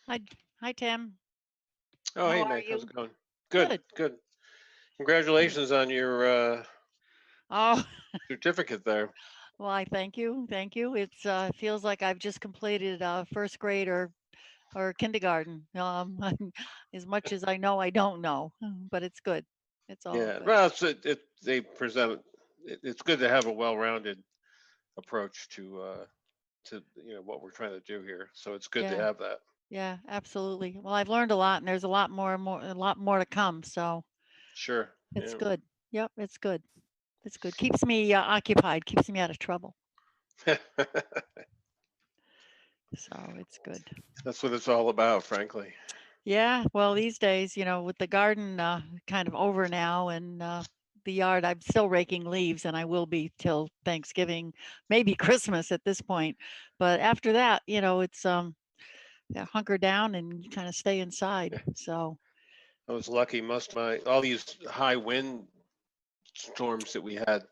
Hi, hi, Tim. Oh, How hey, are Meg, how's you? it going? Good, Good. good. Good. Congratulations on your Oh, certificate there. well, I thank you. Thank you. It's feels like I've just completed first grade or kindergarten. As much as I know, I don't know, but it's good. It's all Yeah, good. well, they present it's good to have a well-rounded approach to what we're trying to do here. So it's good to Yeah, have that. yeah, absolutely. Well, I've learned a lot, and there's a lot a lot more to come. So Sure. it's Yeah. good. Yep, it's good. It's good. Keeps me occupied. Keeps me out of trouble. So it's good. That's what it's all about, frankly. Yeah, well, these days, with the garden kind of over now and the yard, I'm still raking leaves and I will be till Thanksgiving, maybe Christmas at this point. But after that, it's yeah, hunker down and kind of stay inside. Yeah. So, I was lucky. Most of my all these high wind storms that we had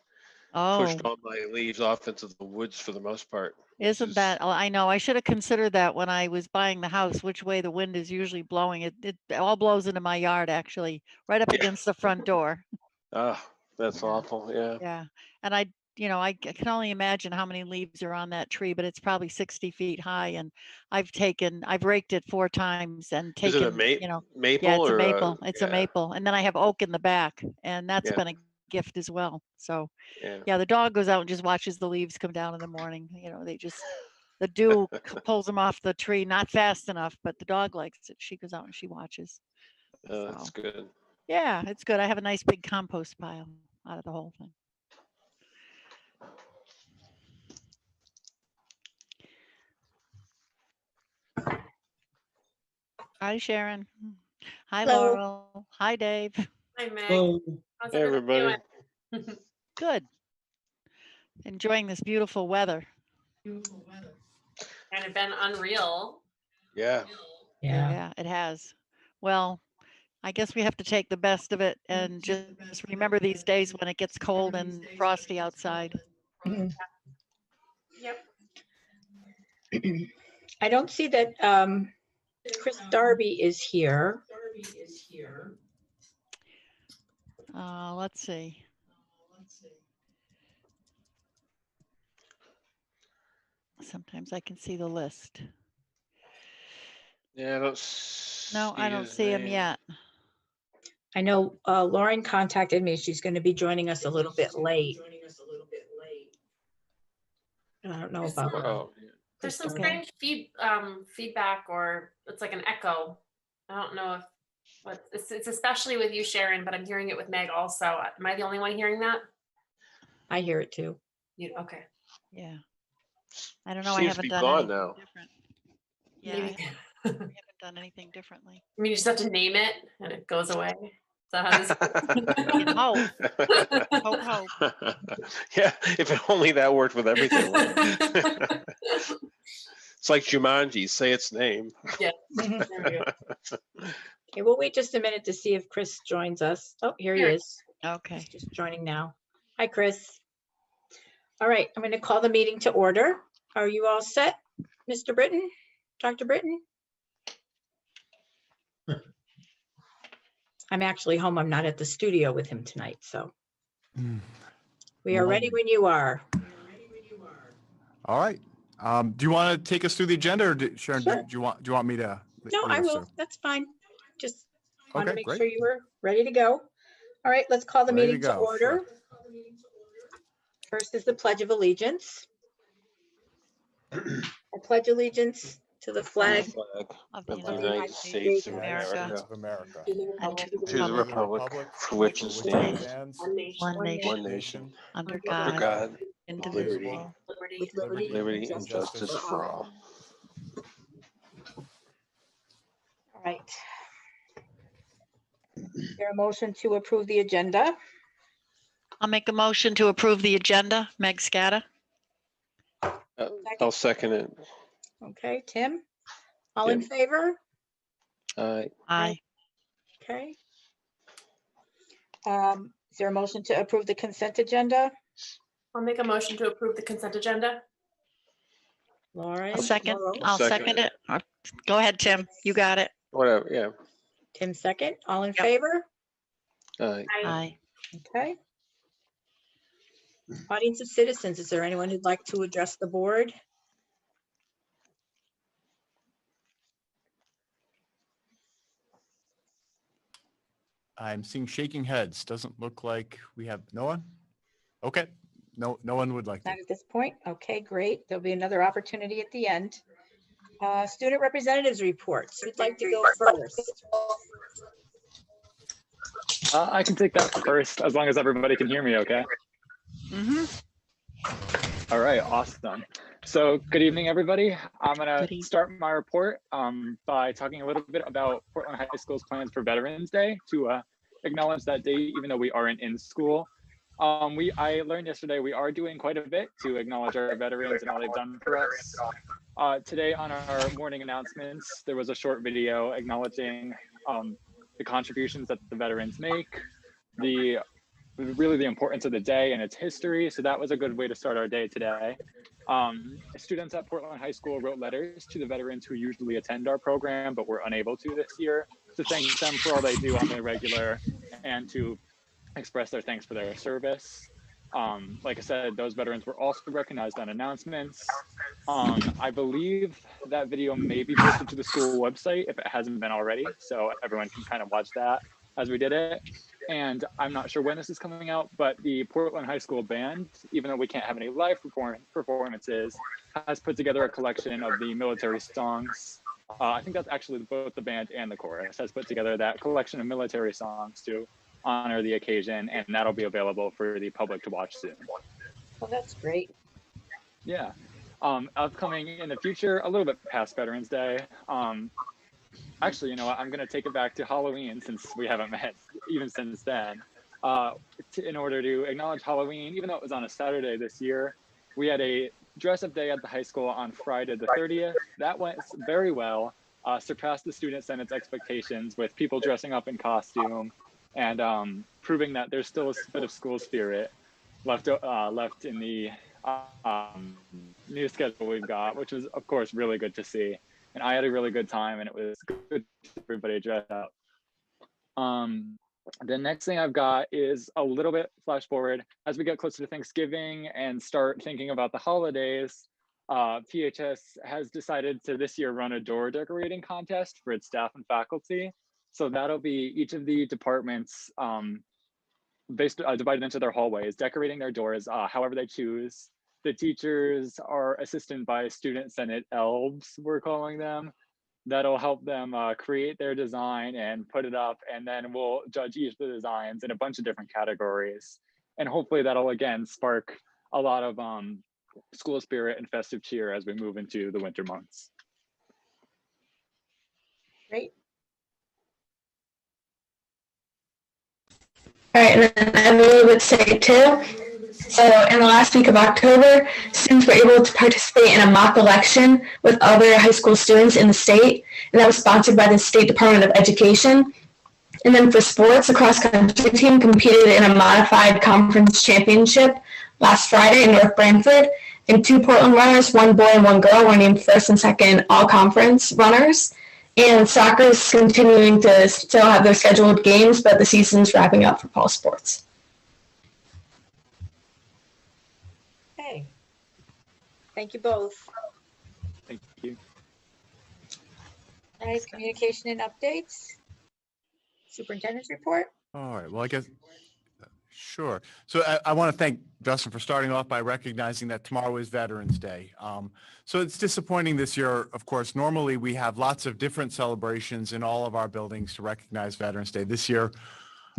pushed oh, all my leaves off into the woods for the most part, which isn't is that, oh, I know, I should have considered that when I was buying the house, which way the wind is usually blowing. It all blows into my yard, actually, right up yeah. against the front door. Ah, that's Yeah. awful. Yeah. Yeah, and I can only imagine how many leaves are on that tree, but it's probably 60 feet high, and I've raked it 4 times and Is it a taken, yeah, maple it's a or maple, it's a yeah, maple, and then I have oak in the back, and that's yeah, been a gift as well. So, yeah. yeah, the dog goes out and just watches the leaves come down in the morning. The dew pulls them off the tree, not fast enough, but the dog likes it. She goes out and she watches. That's So, good. yeah, it's good. I have a nice big compost pile out of the whole thing. Hi, Sharon. Hi, Hello. Laurel. Hi, Dave. Hi, Meg. Hello. How's Hey, everyone everybody. doing? Good. Enjoying this beautiful weather. Kind of been unreal. Yeah. Yeah. Yeah, it has. Well, I guess we have to take the best of it and just remember these days when it gets cold and frosty outside. Mhm. Yep. I don't see that Chris Darby is here. Let's see. Sometimes I can see the list. Yeah, I don't No, I see don't his see him name. yet. I know Lauren contacted me. She's going to be joining us a little bit late. I don't know about Oh, There's some Okay. strange feedback, or it's like an echo. I don't know if it's especially with you, Sharon, but I'm hearing it with Meg also. Am I the only one hearing that? I hear it too. You okay? Yeah. I don't know. I seems to haven't be done gone anything now. different. Yeah, Maybe. I haven't done anything differently. I mean, you just have to name it and it goes away. Is that how this We can hope. works? Hope, hope. Yeah, if only that worked with everything. Right? It's like Jumanji. Say its name. Yeah. Mhm. There we go. Okay, we'll wait just a minute to see if Chris joins us. Oh, here he Here. is. Okay. He's just joining now. Hi, Chris. All right, I'm going to call the meeting to order. Are you all set, Mr. Britton? Dr. Britton? I'm actually home. I'm not at the studio with him tonight, so we are ready when you are. All right. Do you want to take us through the agenda, or Sharon? Sure. Do you want me to? No, lead I us will. through? That's fine. Just want to Okay, make great. sure you were ready to go. All right, let's call the Ready to meeting to go, sure. order. First is the Pledge of Allegiance. I pledge allegiance to the flag Flag Of the of the of the United United States States of America. America, of America, to the And republic to the to the republic republic for which it stands, One nation. one nation one nation, under under God, God, indivisible. Liberty. with liberty liberty, and and justice justice for for all. all. All right. Is there a motion to approve the agenda? I'll make a motion to approve the agenda. Meg Scatta. I'll second it. Okay, Tim? All in Yep. favor? Aye. Okay. Is there a motion to approve the consent agenda? I'll make a motion to approve the consent agenda. Lauren? I'll second. Laurel? I'll Second second it. Go ahead, Tim. You got it. Whatever, yeah. Tim second. All in Yep. favor? I- Aye. Okay. Audience of citizens, is there anyone who'd like to address the board? I'm seeing shaking heads. Doesn't look like we have no one. Okay. No one would like to. Not at this point. Okay, great. There'll be another opportunity at the end. Student representatives reports. Who'd like to go first? I can take that first, as long as everybody can hear me okay. Mm-hmm. All right, awesome. So good evening, everybody. I'm Good gonna evening. start my report by talking a little bit about Portland High School's plans for Veterans Day to acknowledge that day, even though we aren't in school. I learned yesterday we are doing quite a bit to acknowledge our veterans and all they've done for us. Today on our morning announcements, there was a short video acknowledging the contributions that the veterans make, really the importance of the day and its history. So that was a good way to start our day today. Students at Portland High School wrote letters to the veterans who usually attend our program, but were unable to this year, to thank them for all they do on the regular and to express their thanks for their service. Like I said, those veterans were also recognized on announcements. I believe that video may be posted to the school website if it hasn't been already, so everyone can kind of watch that as we did it. And I'm not sure when this is coming out, but the Portland High School band, even though we can't have any live performances, has put together a collection of the military songs. I think that's actually both the band and the chorus has put together that collection of military songs to honor the occasion, and that'll be available for the public to watch soon. Well, that's great. Yeah. Upcoming in the future, a little bit past Veterans Day. Actually, you know what? I'm going to take it back to Halloween since we haven't met even since then. In order to acknowledge Halloween, even though it was on a Saturday this year, we had a dress-up day at the high school on Friday the 30th. That went very well, surpassed the student senate's expectations with people dressing up in costume and proving that there's still a bit of school spirit left in the new schedule we've got, which is of course really good to see. And I had a really good time, and it was good to see everybody dress up. The next thing I've got is a little bit flash forward as we get closer to Thanksgiving and start thinking about the holidays. PHS has decided to this year run a door decorating contest for its staff and faculty. So that'll be each of the departments divided into their hallways, decorating their doors however they choose. The teachers are assisted by student senate elves, we're calling them. That'll help them create their design and put it up, and then we'll judge each of the designs in a bunch of different categories. And hopefully that'll again spark a lot of school spirit and festive cheer as we move into the winter months. Great. All right, and then I have a little bit to say too. So in the last week of October, students were able to participate in a mock election with other high school students in the state, and that was sponsored by the State Department of Education. And then for sports, a cross-country team competed in a modified conference championship last Friday in North Branford, and 2 Portland runners, 1 boy and 1 girl, were named first and second all-conference runners. And soccer is continuing to still have their scheduled games, but the season's wrapping up for fall sports. Okay. Thank you both. Thank you. All right, communication and updates. Superintendent's report. All right. Well, I guess, sure. So I want to thank Justin for starting off by recognizing that tomorrow is Veterans Day. So it's disappointing this year. Of course, normally we have lots of different celebrations in all of our buildings to recognize Veterans Day. This year,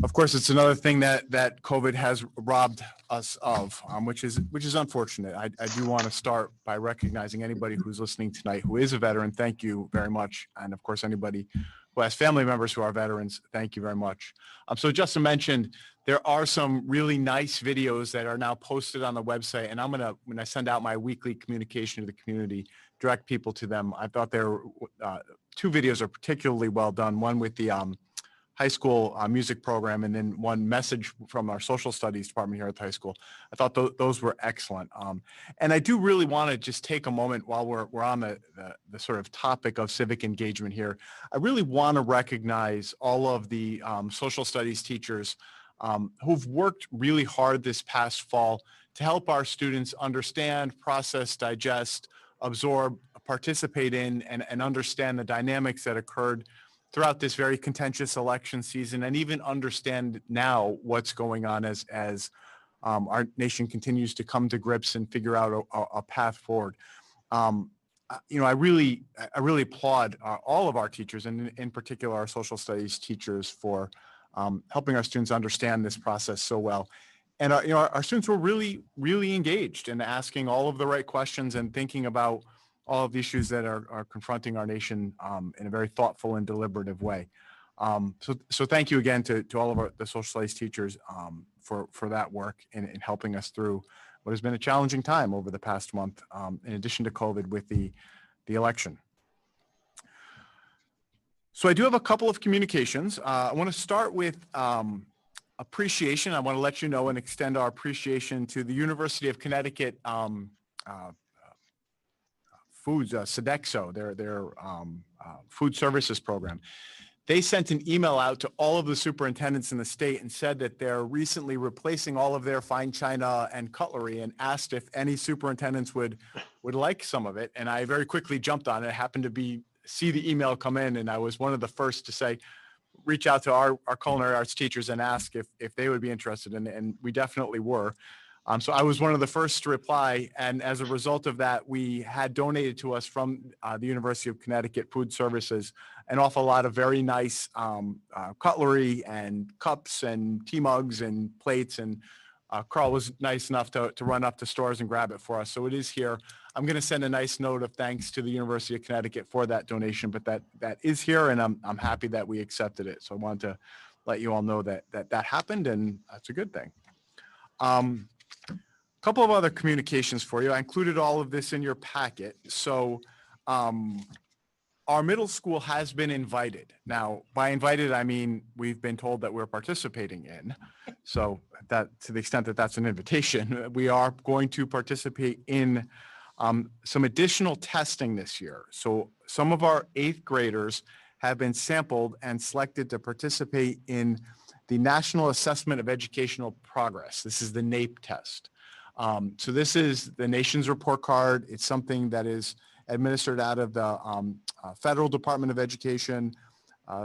of course, it's another thing that COVID has robbed us of, which is unfortunate. I do want to start by recognizing anybody who's listening tonight who is a veteran. Thank you very much. And of course, anybody who has family members who are veterans, thank you very much. So Justin mentioned there are some really nice videos that are now posted on the website, and I'm gonna, when I send out my weekly communication to the community, direct people to them. I thought there were 2 videos are particularly well done. One with the high school music program, and then one message from our social studies department here at the high school. I thought those were excellent. And I do really want to just take a moment while we're on the sort of topic of civic engagement here. I really want to recognize all of the social studies teachers who've worked really hard this past fall to help our students understand, process, digest, absorb, participate in, and understand the dynamics that occurred throughout this very contentious election season, and even understand now what's going on as our nation continues to come to grips and figure out a path forward. I really applaud all of our teachers, and in particular our social studies teachers, for helping our students understand this process so well. And our students were really, really engaged in asking all of the right questions and thinking about all of the issues that are confronting our nation in a very thoughtful and deliberative way. So thank you again to all of the social studies teachers for that work in helping us through what has been a challenging time over the past month, in addition to COVID with the election. So I do have a couple of communications. I want to start with appreciation. I want to let you know and extend our appreciation to the University of Connecticut Foods, Sodexo, their food services program. They sent an email out to all of the superintendents in the state and said that they're recently replacing all of their fine china and cutlery, and asked if any superintendents would like some of it. And I very quickly jumped on it. I happened to see the email come in, and I was one of the first to say, reach out to our culinary arts teachers and ask if they would be interested, and we definitely were. So I was one of the first to reply, and as a result of that, we had donated to us from the University of Connecticut Food Services an awful lot of very nice cutlery and cups and tea mugs and plates, and Carl was nice enough to run up to stores and grab it for us. So it is here. I'm going to send a nice note of thanks to the University of Connecticut for that donation, but that is here, and I'm happy that we accepted it. So I wanted to let you all know that happened, and that's a good thing. Couple of other communications for you. I included all of this in your packet. So our middle school has been invited. Now, by invited, I mean we've been told that we're participating in. So that, to the extent that that's an invitation, we are going to participate in some additional testing this year. So some of our 8th graders have been sampled and selected to participate in the National Assessment of Educational Progress. This is the NAEP test. So this is the nation's report card. It's something that is administered out of the Federal Department of Education.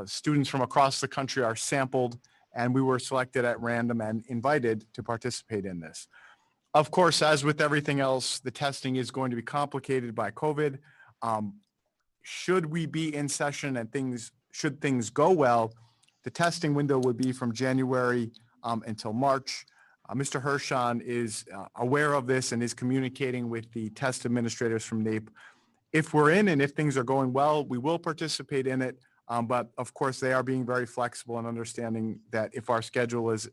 Students from across the country are sampled, and we were selected at random and invited to participate in this. Of course, as with everything else, the testing is going to be complicated by COVID. Should we be in session and should things go well, the testing window would be from January until March. Mr. Hirschon is aware of this and is communicating with the test administrators from NAEP. If we're in and if things are going well, we will participate in it. But of course, they are being very flexible and understanding that if our schedule is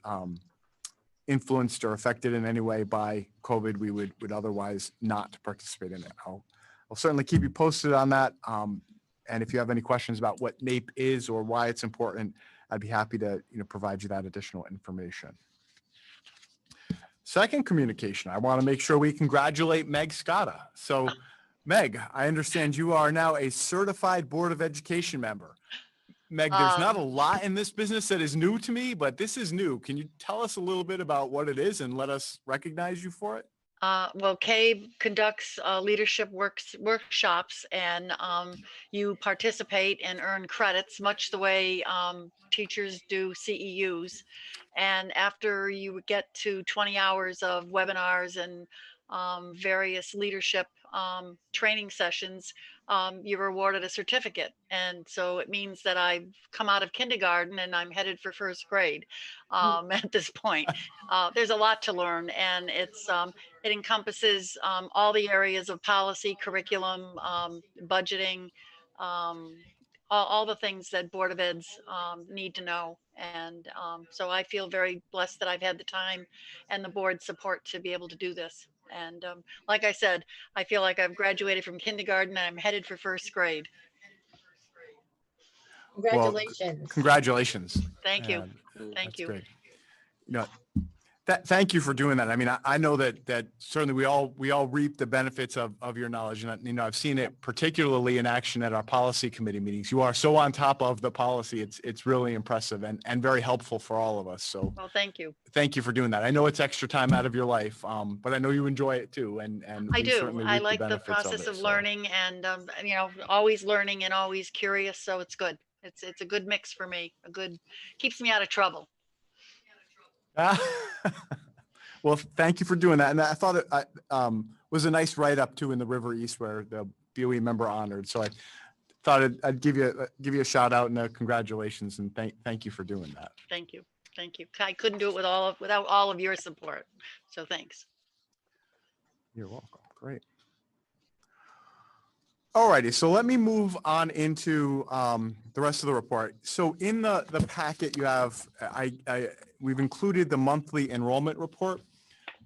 influenced or affected in any way by COVID, we would otherwise not participate in it. I'll certainly keep you posted on that. And if you have any questions about what NAEP is or why it's important, I'd be happy to provide you that additional information. Second communication, I want to make sure we congratulate Meg Scotta. So Meg, I understand you are now a certified Board of Education member. Meg, there's not a lot in this business that is new to me, but this is new. Can you tell us a little bit about what it is and let us recognize you for it? Well, CABE conducts leadership workshops, and you participate and earn credits, much the way teachers do CEUs. And after you get to 20 hours of webinars and various leadership training sessions, you're awarded a certificate. And so it means that I've come out of kindergarten and I'm headed for first grade at this point. There's a lot to learn, and it encompasses all the areas of policy, curriculum, budgeting, all the things that Board of Eds need to know. And so I feel very blessed that I've had the time and the board support to be able to do this. And like I said, I feel like I've graduated from kindergarten and I'm headed for first grade. Congratulations. Congratulations. Thank you. And Thank that's you. great. You know, thank you for doing that. I mean, I know that certainly we all reap the benefits of your knowledge, and you know, I've seen it particularly in action at our policy committee meetings. You are so on top of the policy. It's really impressive and very helpful for all of us. So Well, thank you. thank you for doing that. I know it's extra time out of your life, but I know you enjoy it too. And I we do. certainly I reap like the benefits process it, of so. learning and, you know, always learning and always curious. So it's good. It's a good mix for me. Keeps me out of trouble. Well, thank you for doing that. And I thought it was a nice write-up too in the River East where the BOE member honored. So I thought I'd give you a shout out and a congratulations and thank you for doing that. Thank you. Thank you. I couldn't do it without all of your support. So thanks. You're welcome. Great. All righty, so let me move on into the rest of the report. So in the packet you have, we've included the monthly enrollment report.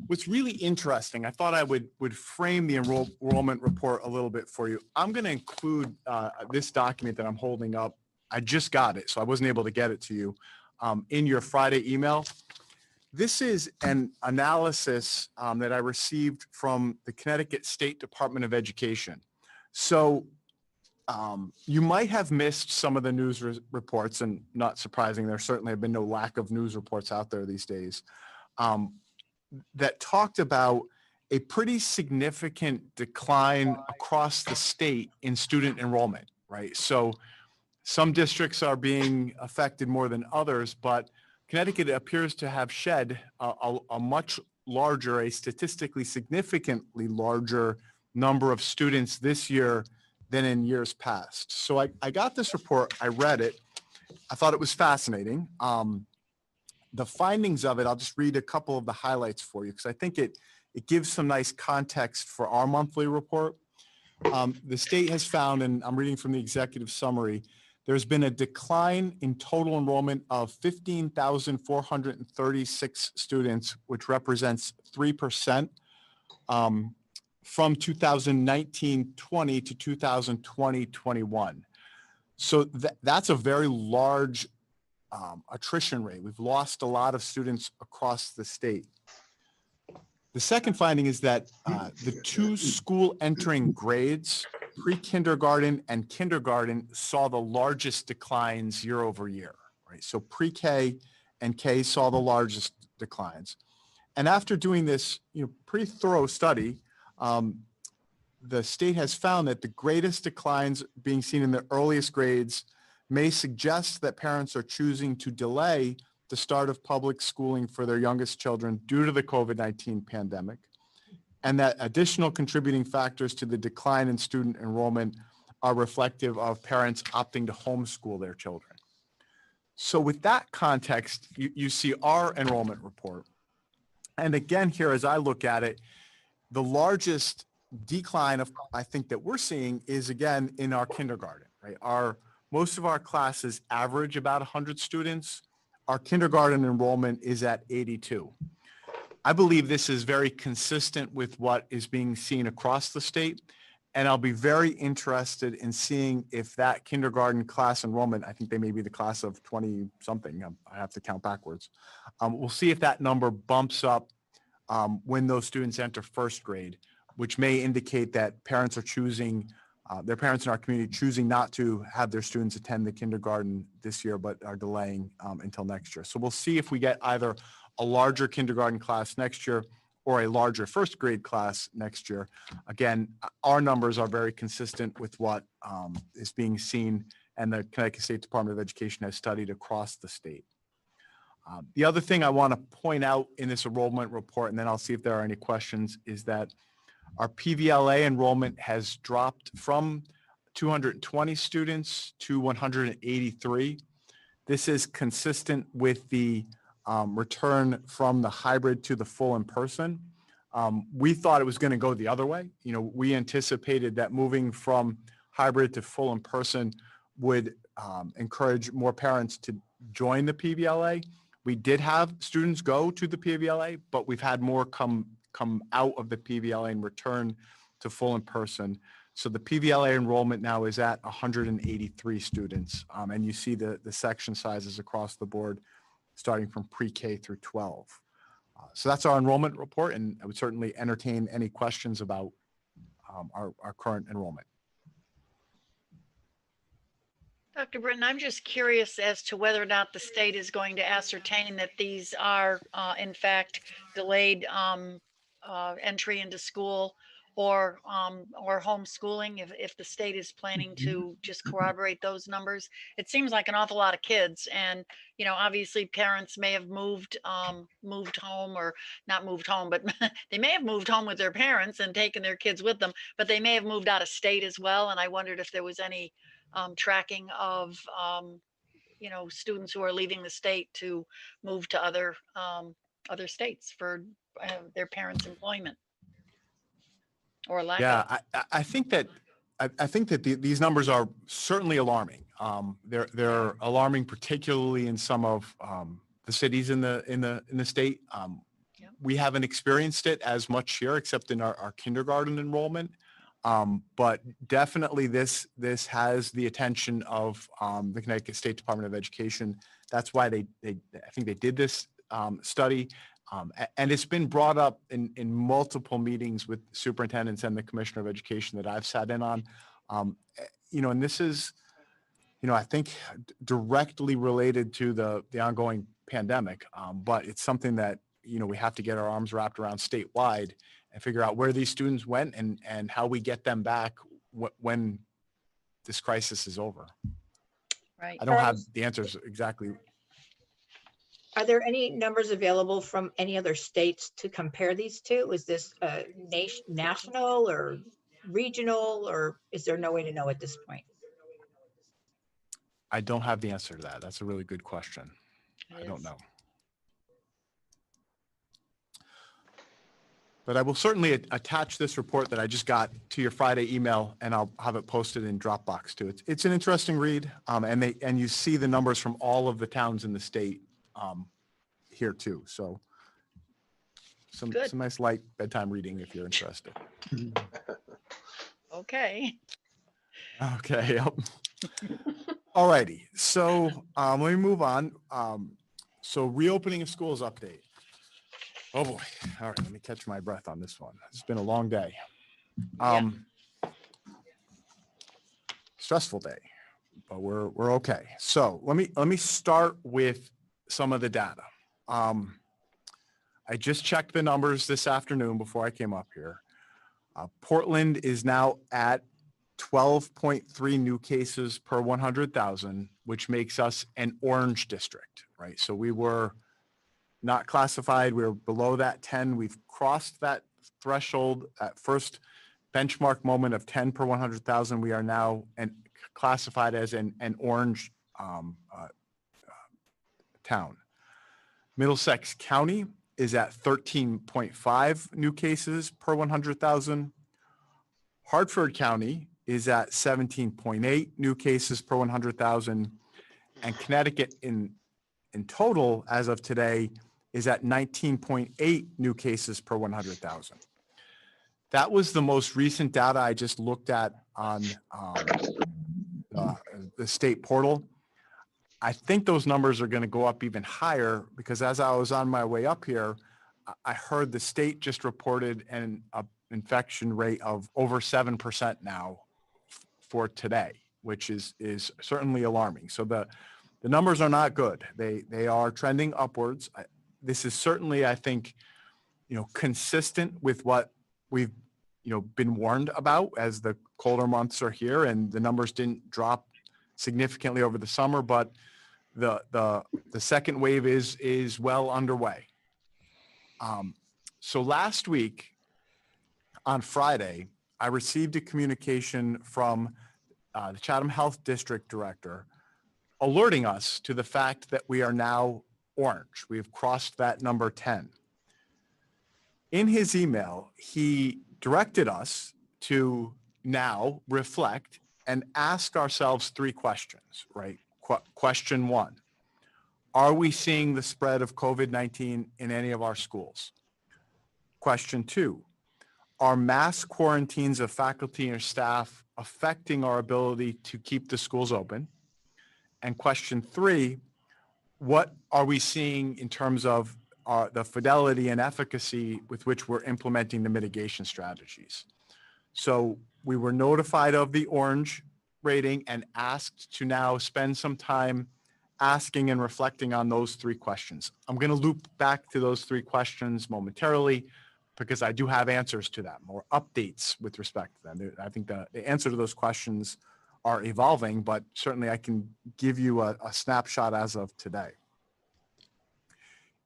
What's really interesting, I thought I would frame the enrollment report a little bit for you. I'm going to include this document that I'm holding up. I just got it, so I wasn't able to get it to you in your Friday email. This is an analysis that I received from the Connecticut State Department of Education. So you might have missed some of the news reports, and not surprising, there certainly have been no lack of news reports out there these days that talked about a pretty significant decline across the state in student enrollment, right? So some districts are being affected more than others, but Connecticut appears to have shed a much larger, a statistically significantly larger number of students this year than in years past. So I got this report, I read it, I thought it was fascinating. The findings of it, I'll just read a couple of the highlights for you because I think it gives some nice context for our monthly report. The state has found, and I'm reading from the executive summary, there's been a decline in total enrollment of 15,436 students, which represents 3% from 2019-20 to 2020-21. So that's a very large attrition rate. We've lost a lot of students across the state. The second finding is that the two school entering grades, pre-kindergarten and kindergarten, saw the largest declines year over year, right? So pre-K and K saw the largest declines. And after doing this, pretty thorough study, the state has found that the greatest declines being seen in the earliest grades may suggest that parents are choosing to delay the start of public schooling for their youngest children due to the COVID-19 pandemic, and that additional contributing factors to the decline in student enrollment are reflective of parents opting to homeschool their children. So with that context, you see our enrollment report. And again, here, as I look at it, the largest decline I think that we're seeing is again in our kindergarten, right? Most of our classes average about 100 students. Our kindergarten enrollment is at 82. I believe this is very consistent with what is being seen across the state. And I'll be very interested in seeing if that kindergarten class enrollment, I think they may be the class of 20 something, I have to count backwards. We'll see if that number bumps up when those students enter first grade, which may indicate that parents are choosing their parents in our community choosing not to have their students attend the kindergarten this year, but are delaying until next year. So we'll see if we get either a larger kindergarten class next year or a larger first grade class next year. Again, our numbers are very consistent with what is being seen and the Connecticut State Department of Education has studied across the state. The other thing I want to point out in this enrollment report, and then I'll see if there are any questions, is that our PVLA enrollment has dropped from 220 students to 183. This is consistent with the return from the hybrid to the full in-person. We thought it was going to go the other way. We anticipated that moving from hybrid to full in-person would encourage more parents to join the PVLA. We did have students go to the PVLA, but we've had more come out of the PVLA and return to full in-person. So the PVLA enrollment now is at 183 students. And you see the section sizes across the board, starting from pre-K through 12. So that's our enrollment report, and I would certainly entertain any questions about our current enrollment. Dr. Britton, I'm just curious as to whether or not the state is going to ascertain that these are, in fact, delayed entry into school or homeschooling, if the state is planning to just corroborate those numbers. It seems like an awful lot of kids, and obviously parents may have moved home, or not moved home, but they may have moved home with their parents and taken their kids with them, but they may have moved out of state as well. And I wondered if there was any tracking of students who are leaving the state to move to other states for their parents' employment or lack of. Yeah, I think that these numbers are certainly alarming. They're alarming, particularly in some of the cities in the state. Yep. We haven't experienced it as much here, except in our kindergarten enrollment. But definitely this has the attention of the Connecticut State Department of Education. That's why I think they did this study. And it's been brought up in multiple meetings with superintendents and the Commissioner of Education that I've sat in on. And this is, I think directly related to the ongoing pandemic, but it's something that, we have to get our arms wrapped around statewide and figure out where these students went and how we get them back when this crisis is over. Right. I don't have the answers exactly. Are there any numbers available from any other states to compare these to? Is this national or regional, or is there no way to know at this point? I don't have the answer to that. That's a really good question. I don't know. But I will certainly attach this report that I just got to your Friday email, and I'll have it posted in Dropbox too. It's an interesting read, and you see the numbers from all of the towns in the state here too. So some nice light bedtime reading if you're interested. Okay. Okay. Yep. All righty. So let me move on. So reopening of schools update. Oh boy. All right. Let me catch my breath on this one. It's been a long day. Stressful day, but we're okay. So let me start with some of the data. I just checked the numbers this afternoon before I came up here. Portland is now at 12.3 new cases per 100,000, which makes us an orange district, right? So we were not classified. We were below that 10. We've crossed that threshold at first benchmark moment of 10 per 100,000. We are now classified as an orange town. Middlesex County is at 13.5 new cases per 100,000. Hartford County is at 17.8 new cases per 100,000. And Connecticut in total, as of today, is at 19.8 new cases per 100,000. That was the most recent data I just looked at on the state portal. I think those numbers are going to go up even higher because as I was on my way up here, I heard the state just reported an infection rate of over 7% now for today, which is certainly alarming. So the numbers are not good. They are trending upwards. This is certainly, I think, consistent with what we've, been warned about as the colder months are here, and the numbers didn't drop significantly over the summer, but the second wave is well underway. So last week on Friday, I received a communication from the Chatham Health District Director alerting us to the fact that we are now orange. We've crossed that number 10. In his email, he directed us to now reflect and ask ourselves three questions, right? Question one, are we seeing the spread of COVID-19 in any of our schools? Question two, are mass quarantines of faculty or staff affecting our ability to keep the schools open? And question 3, what are we seeing in terms of the fidelity and efficacy with which we're implementing the mitigation strategies? So we were notified of the orange rating and asked to now spend some time asking and reflecting on those 3 questions. I'm going to loop back to those 3 questions momentarily because I do have answers to them or updates with respect to them. I think the answer to those questions are evolving, but certainly I can give you a snapshot as of today.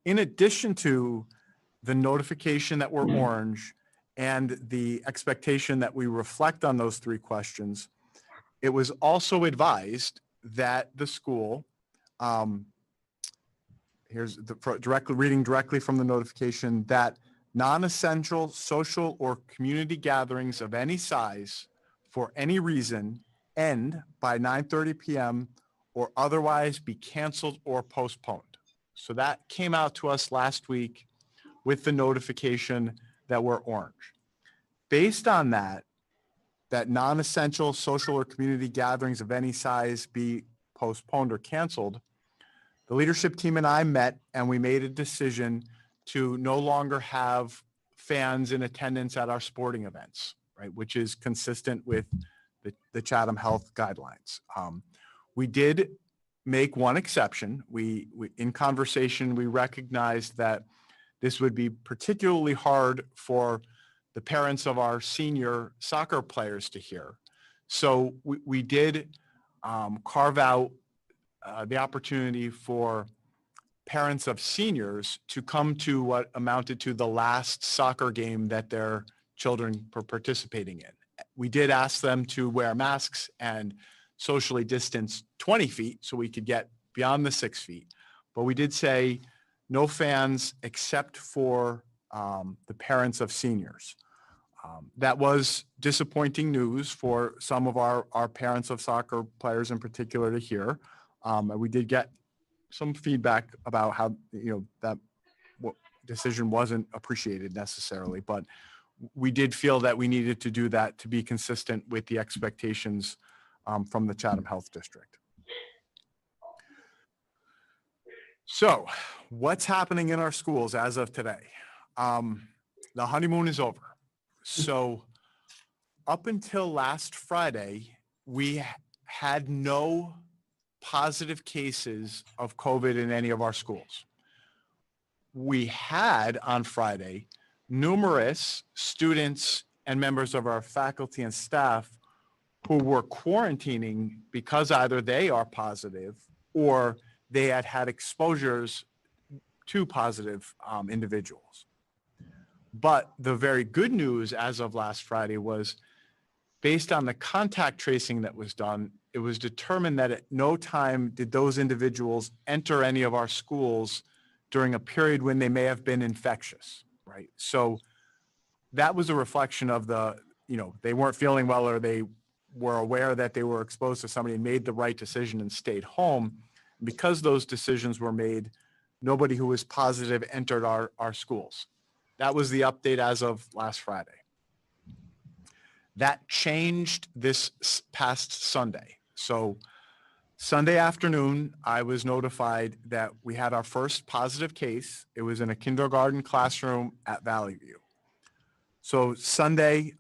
In addition to the notification that we're orange and the expectation that we reflect on those 3 questions, it was also advised that the school, here's reading directly from the notification, that non-essential social or community gatherings of any size for any reason end by 9:30 p.m. or otherwise be canceled or postponed. So that came out to us last week with the notification that we're orange. Based on that non-essential social or community gatherings of any size be postponed or canceled, the leadership team and I met and we made a decision to no longer have fans in attendance at our sporting events, right, which is consistent with the Chatham Health guidelines. We did make one exception. We in conversation, we recognized that this would be particularly hard for the parents of our senior soccer players to hear. So we did carve out the opportunity for parents of seniors to come to what amounted to the last soccer game that their children were participating in. We did ask them to wear masks and socially distance 20 feet so we could get beyond the 6 feet. But we did say no fans except for the parents of seniors. That was disappointing news for some of our parents of soccer players in particular to hear. We did get some feedback about how, that decision wasn't appreciated necessarily, but we did feel that we needed to do that to be consistent with the expectations from the Chatham Health District. So what's happening in our schools as of today? The honeymoon is over. So up until last Friday, we had no positive cases of COVID in any of our schools. We had on Friday numerous students and members of our faculty and staff who were quarantining because either they are positive or they had had exposures to positive individuals. But the very good news as of last Friday was, based on the contact tracing that was done, it was determined that at no time did those individuals enter any of our schools during a period when they may have been infectious, right? So that was a reflection of they weren't feeling well, or they were aware that they were exposed to somebody and made the right decision and stayed home. Because those decisions were made, nobody who was positive entered our schools. That was the update as of last Friday. That changed this past Sunday. So Sunday afternoon, I was notified that we had our first positive case. It was in a kindergarten classroom at Valley View. So Sunday,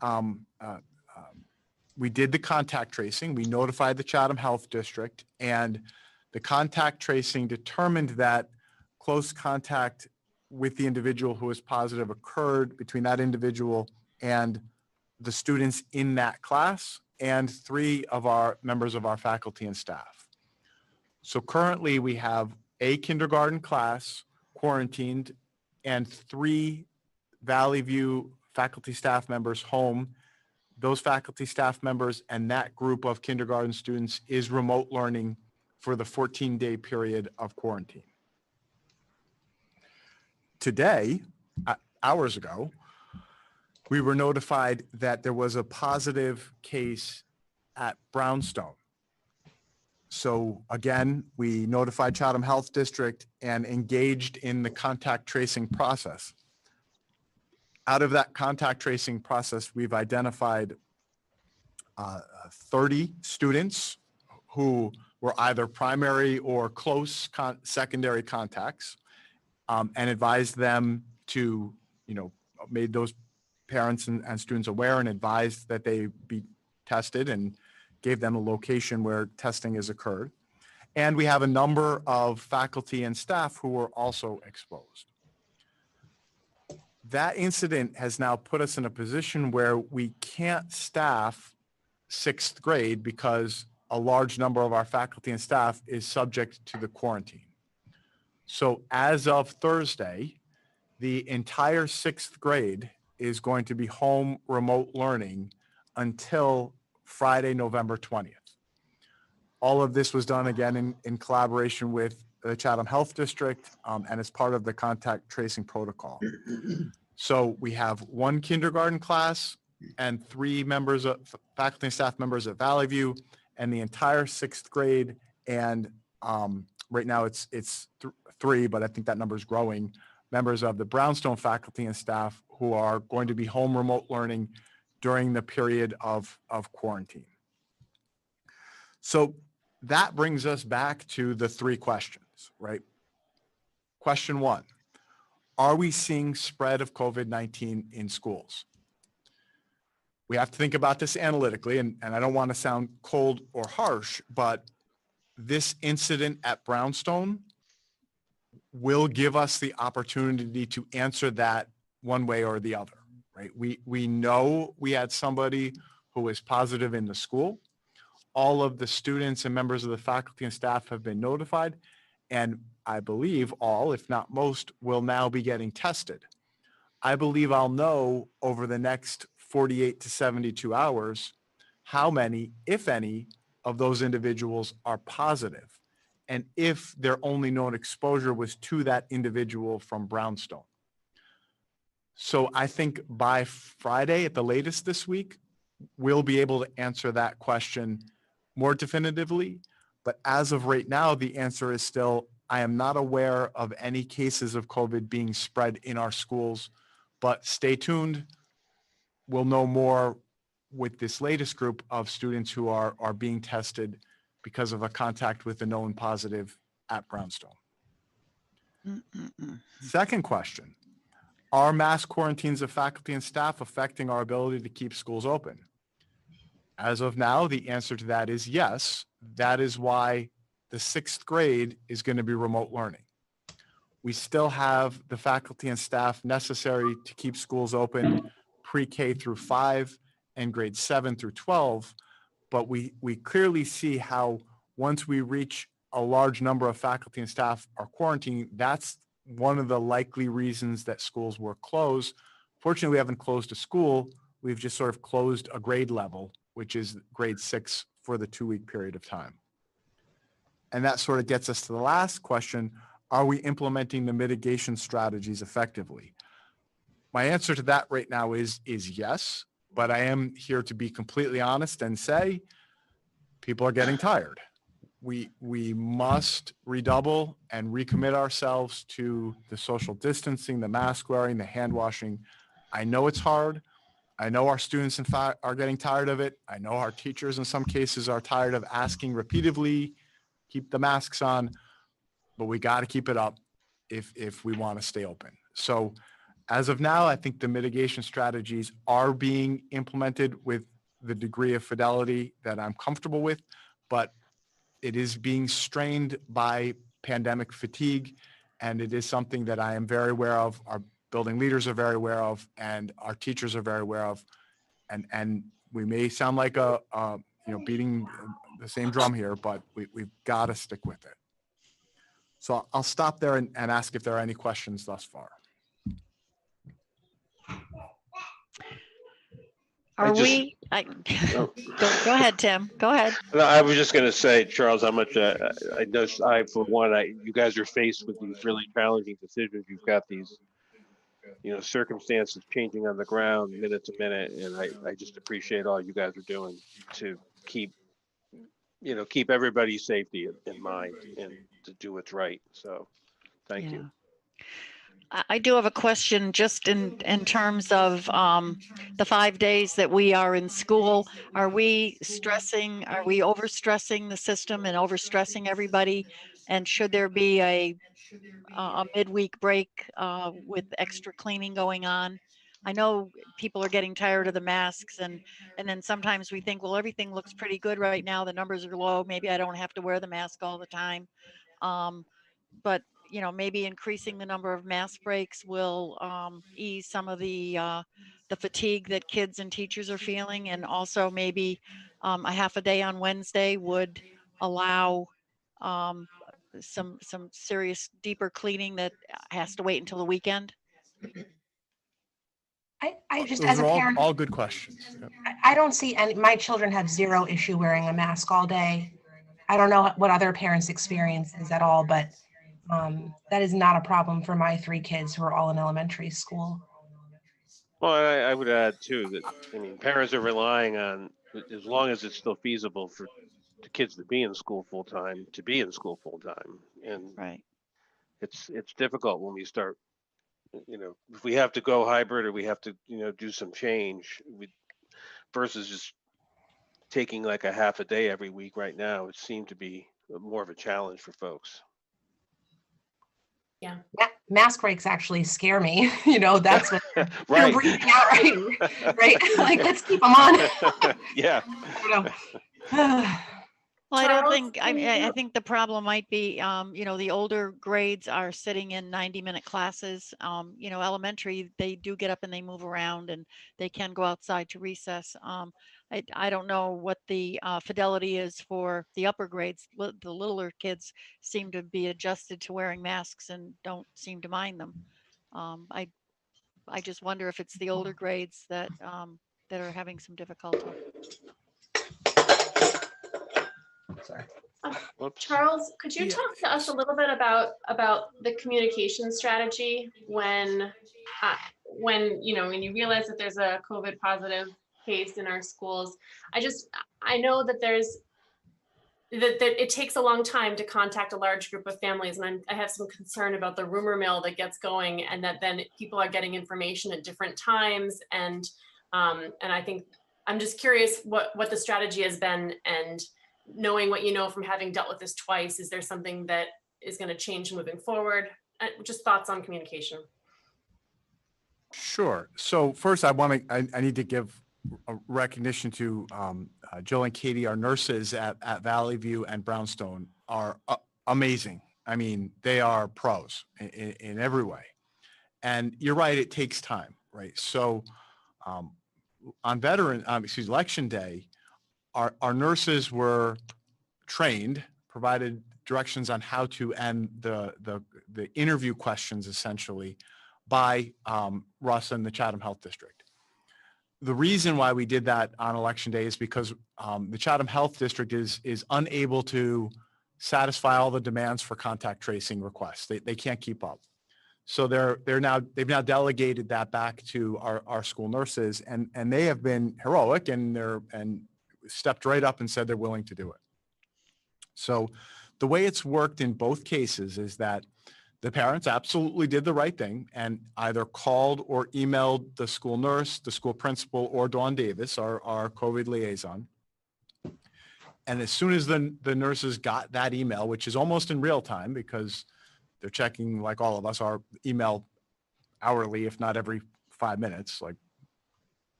we did the contact tracing. We notified the Chatham Health District, and the contact tracing determined that close contact with the individual who was positive occurred between that individual and the students in that class and 3 of our members of our faculty and staff. So currently we have a kindergarten class quarantined and 3 Valley View faculty staff members home. Those faculty staff members and that group of kindergarten students is remote learning for the 14-day period of quarantine. Today, hours ago, we were notified that there was a positive case at Brownstone. So again, we notified Chatham Health District and engaged in the contact tracing process. Out of that contact tracing process, we've identified 30 students who were either primary or close secondary contacts, and advised them to, made those parents and students aware and advised that they be tested and gave them a location where testing has occurred. And we have a number of faculty and staff who were also exposed. That incident has now put us in a position where we can't staff sixth grade because a large number of our faculty and staff is subject to the quarantine. So as of Thursday, the entire sixth grade is going to be home remote learning until Friday, November 20th. All of this was done again in collaboration with the Chatham Health District, and as part of the contact tracing protocol. So we have one kindergarten class and 3 members of faculty and staff members at Valley View, and the entire sixth grade. And right now it's 3, but I think that number is growing, members of the Brownstone faculty and staff who are going to be home remote learning during the period of quarantine. So that brings us back to the 3 questions, right? Question 1, are we seeing spread of COVID-19 in schools? We have to think about this analytically, and I don't want to sound cold or harsh, but this incident at Brownstone will give us the opportunity to answer that one way or the other, right? We know we had somebody who was positive in the school. All of the students and members of the faculty and staff have been notified, and I believe all, if not most, will now be getting tested. I believe I'll know over the next 48 to 72 hours how many, if any, of those individuals are positive, and if their only known exposure was to that individual from Brownstone. So I think by Friday at the latest this week, we'll be able to answer that question more definitively. But as of right now, the answer is still, I am not aware of any cases of COVID being spread in our schools, but stay tuned. We'll know more with this latest group of students who are being tested because of a contact with a known positive at Brownstone. Second question, are mass quarantines of faculty and staff affecting our ability to keep schools open? As of now, the answer to that is yes. That is why the sixth grade is going to be remote learning. We still have the faculty and staff necessary to keep schools open pre-K through 5 and grades 7 through 12. But we clearly see how once we reach a large number of faculty and staff are quarantined, that's one of the likely reasons that schools were closed. Fortunately, we haven't closed a school. We've just sort of closed a grade level, which is grade 6 for the 2-week period of time. And that sort of gets us to the last question. Are we implementing the mitigation strategies effectively? My answer to that right now is yes, but I am here to be completely honest and say people are getting tired. We must redouble and recommit ourselves to the social distancing, the mask wearing, the hand washing. I know it's hard. I know our students, in fact, are getting tired of it. I know our teachers in some cases are tired of asking repeatedly, keep the masks on, but we got to keep it up if we want to stay open. So as of now, I think the mitigation strategies are being implemented with the degree of fidelity that I'm comfortable with, but it is being strained by pandemic fatigue, and it is something that I am very aware of. Our building leaders are very aware of, and our teachers are very aware of. And we may sound like beating the same drum here, but we've got to stick with it. So I'll stop there and ask if there are any questions thus far. Go ahead, Tim. Go ahead. No, I was just going to say, Charles, how much I know. For one, you guys are faced with these really challenging decisions. You've got these, circumstances changing on the ground minute to minute, and I just appreciate all you guys are doing to keep everybody's safety in mind and to do what's right. So, thank you. I do have a question just in terms of the 5 days that we are in school. Are we overstressing the system and overstressing everybody? And should there be a midweek break with extra cleaning going on? I know people are getting tired of the masks and then sometimes we think, well, everything looks pretty good right now. The numbers are low. Maybe I don't have to wear the mask all the time. But maybe increasing the number of mask breaks will ease some of the fatigue that kids and teachers are feeling, and also maybe a half a day on Wednesday would allow some serious deeper cleaning that has to wait until the weekend. I just, Those as a are parent, all good questions. Yep. I don't see any, my children have zero issue wearing a mask all day. I don't know what other parents' experience is at all, but that is not a problem for my 3 kids who are all in elementary school. Well, I would add too that, I mean, parents are relying on, as long as it's still feasible for the kids to be in school full time, to be in school full time. And Right. it's difficult when we start, if we have to go hybrid or we have to, do some change versus just taking like a half a day every week right now, it seemed to be more of a challenge for folks. Mask breaks actually scare me. That's what they're Right. breathing out, right? Like, let's keep them on. Yeah. Well, I don't Charles, think, I think the problem might be, the older grades are sitting in 90-minute classes. Elementary, they do get up and they move around and they can go outside to recess. I don't know what the fidelity is for the upper grades. The littler kids seem to be adjusted to wearing masks and don't seem to mind them. I just wonder if it's the older grades that are having some difficulty. Sorry. Whoops. Charles, could you Yeah. talk to us a little bit about the communication strategy when when you realize that there's a COVID positive case in our schools? I know that that it takes a long time to contact a large group of families, and I have some concern about the rumor mill that gets going, and that then people are getting information at different times, and I think I'm just curious what the strategy has been, and knowing what you know from having dealt with this twice, is there something that is going to change moving forward? Just thoughts on communication. Sure. So first, I need to give a recognition to Jill and Katie, our nurses at Valley View and Brownstone are amazing. I mean, they are pros in every way. And you're right, it takes time, right? So on election day, our nurses were trained, provided directions on how to end the interview questions essentially by Russ and the Chatham Health District. The reason why we did that on election day is because the Chatham Health District is unable to satisfy all the demands for contact tracing requests. They can't keep up. So they've now delegated that back to our school nurses, and they have been heroic and stepped right up and said they're willing to do it. So the way it's worked in both cases is that the parents absolutely did the right thing and either called or emailed the school nurse, the school principal, or Dawn Davis, our COVID liaison. And as soon as the nurses got that email, which is almost in real time because they're checking, like all of us, our email hourly, if not every 5 minutes, like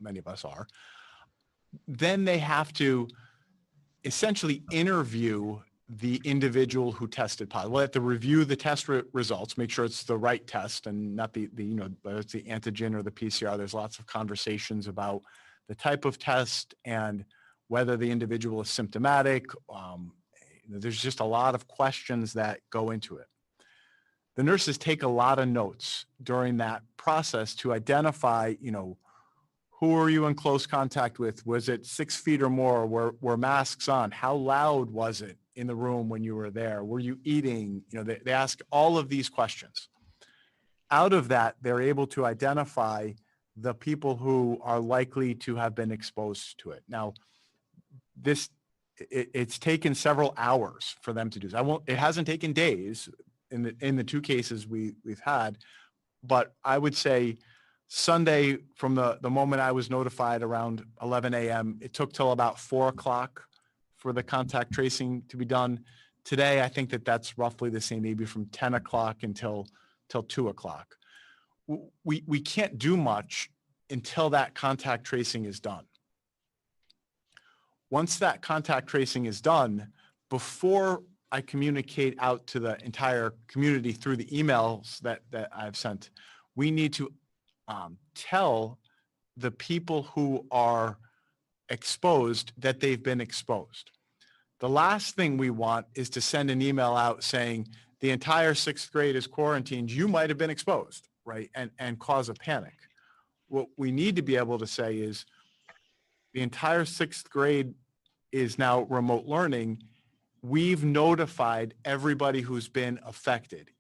many of us are, then they have to essentially interview the individual who tested positive. We'll have to review the test results, make sure it's the right test and not whether it's the antigen or the PCR. There's lots of conversations about the type of test and whether the individual is symptomatic. There's just a lot of questions that go into it. The nurses take a lot of notes during that process to identify, who are you in close contact with? Was it 6 feet or more? Were masks on? How loud was it in the room when you were there? Were you eating? They ask all of these questions. Out of that, they're able to identify the people who are likely to have been exposed to it. Now, it's taken several hours for them to do this. It hasn't taken days in the 2 cases we've had, but I would say Sunday, from the moment I was notified around 11 a.m., it took till about 4 o'clock for the contact tracing to be done. Today, I think that's roughly the same, maybe from 10 o'clock until 2 o'clock. We can't do much until that contact tracing is done. Once that contact tracing is done, before I communicate out to the entire community through the emails that I've sent, we need to tell the people who are exposed that they've been exposed. The last thing we want is to send an email out saying the entire 6th grade is quarantined. You might have been exposed, right? And cause a panic. What we need to be able to say is the entire 6th grade is now remote learning. We've notified everybody who's been affected.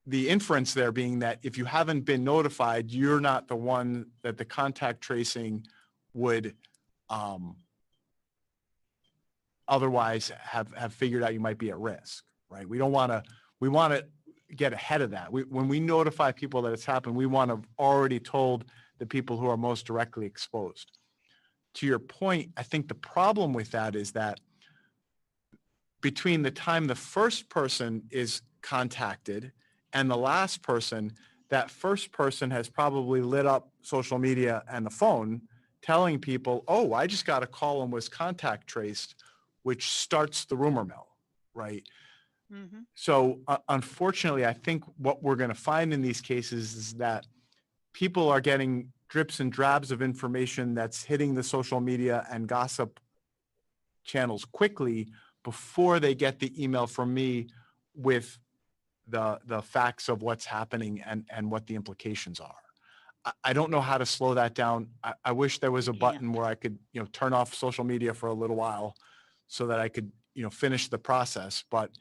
The inference there being that if you haven't been notified, you're not the one that the contact tracing would otherwise have figured out you might be at risk, right? We want to get ahead of that. When we notify people that it's happened, we want to have already told the people who are most directly exposed. To your point, I think the problem with that is that between the time the first person is contacted and the last person, that first person has probably lit up social media and the phone telling people, oh, I just got a call and was contact traced, which starts the rumor mill, right? Mm-hmm. So unfortunately, I think what we're going to find in these cases is that people are getting drips and drabs of information that's hitting the social media and gossip channels quickly before they get the email from me with the facts of what's happening and what the implications are. I don't know how to slow that down. I wish there was a button where I could, turn off social media for a little while so that I could, finish the process. But,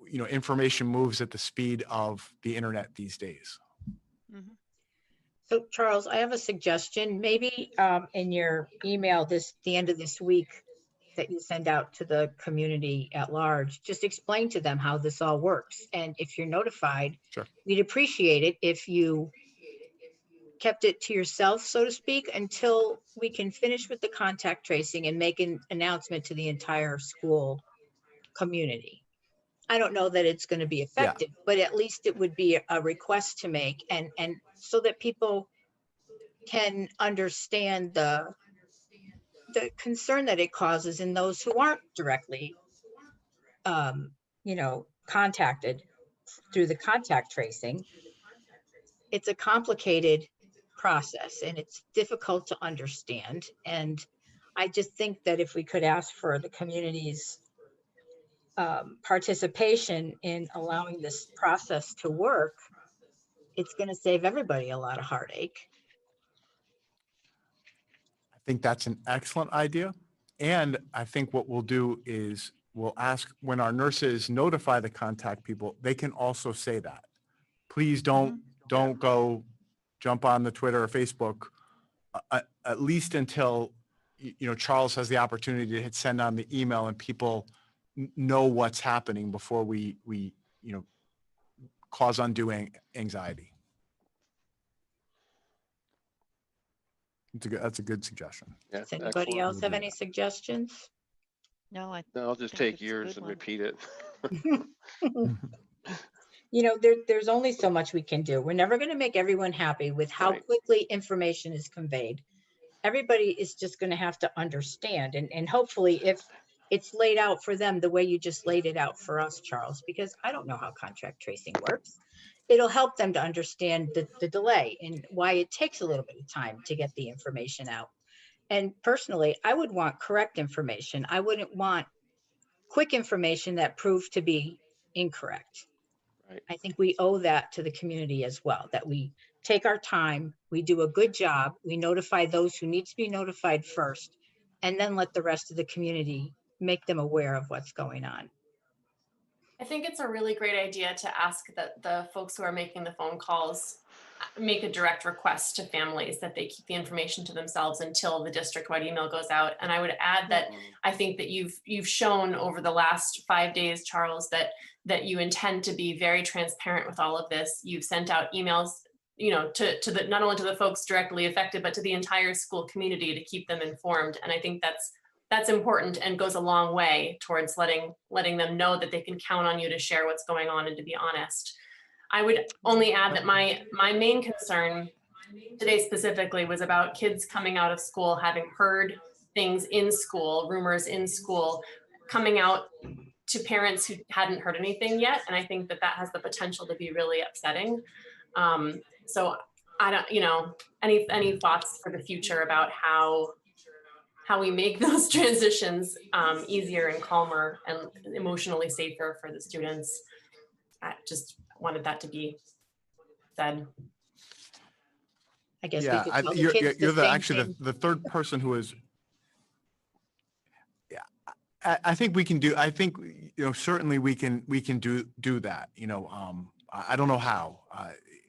information moves at the speed of the internet these days. Mm-hmm. So Charles, I have a suggestion. Maybe in your email the end of this week that you send out to the community at large, just explain to them how this all works. And if you're notified, Sure. We'd appreciate it if you kept it to yourself, so to speak, until we can finish with the contact tracing and make an announcement to the entire school community. I don't know that it's going to be effective, but at least it would be a request to make, and so that people can understand the concern that it causes in those who aren't directly, contacted through the contact tracing. It's a complicated process and it's difficult to understand. And I just think that if we could ask for the community's participation in allowing this process to work, it's going to save everybody a lot of heartache. I think that's an excellent idea. And I think what we'll do is we'll ask when our nurses notify the contact people, they can also say that. Please don't go jump on the Twitter or Facebook, at least until, Charles has the opportunity to hit send on the email and people know what's happening before we cause undue anxiety. That's a good suggestion. Yeah, Does anybody excellent. else have any suggestions? No, No, I'll just think take it's a yours good and one. repeat it. There's only so much we can do. We're never going to make everyone happy with how Right. quickly information is conveyed. Everybody is just going to have to understand. And hopefully if it's laid out for them the way you just laid it out for us, Charles, because I don't know how contact tracing works. It'll help them to understand the delay and why it takes a little bit of time to get the information out. And personally, I would want correct information. I wouldn't want quick information that proved to be incorrect. Right. I think we owe that to the community as well, that we take our time, we do a good job, we notify those who need to be notified first, and then let the rest of the community make them aware of what's going on. I think it's a really great idea to ask that the folks who are making the phone calls make a direct request to families that they keep the information to themselves until the district-wide email goes out. And I would add that I think that you've shown over the last 5 days, Charles, that that you intend to be very transparent with all of this. You've sent out emails, you know, to the, not only to the folks directly affected, but to the entire school community to keep them informed. And I think that's important and goes a long way towards letting them know that they can count on you to share what's going on and to be honest. I would only add that my main concern today specifically was about kids coming out of school, having heard things in school, rumors in school, coming out to parents who hadn't heard anything yet. And I think that has the potential to be really upsetting. So I don't, you know, any thoughts for the future about how we make those transitions easier and calmer and emotionally safer for the students? I just wanted that to be said. I guess we Yeah, could tell the you're kids the the same actually thing. the third person who is. Yeah, I think we can do. I think, you know, certainly we can do that. You know, I don't know how.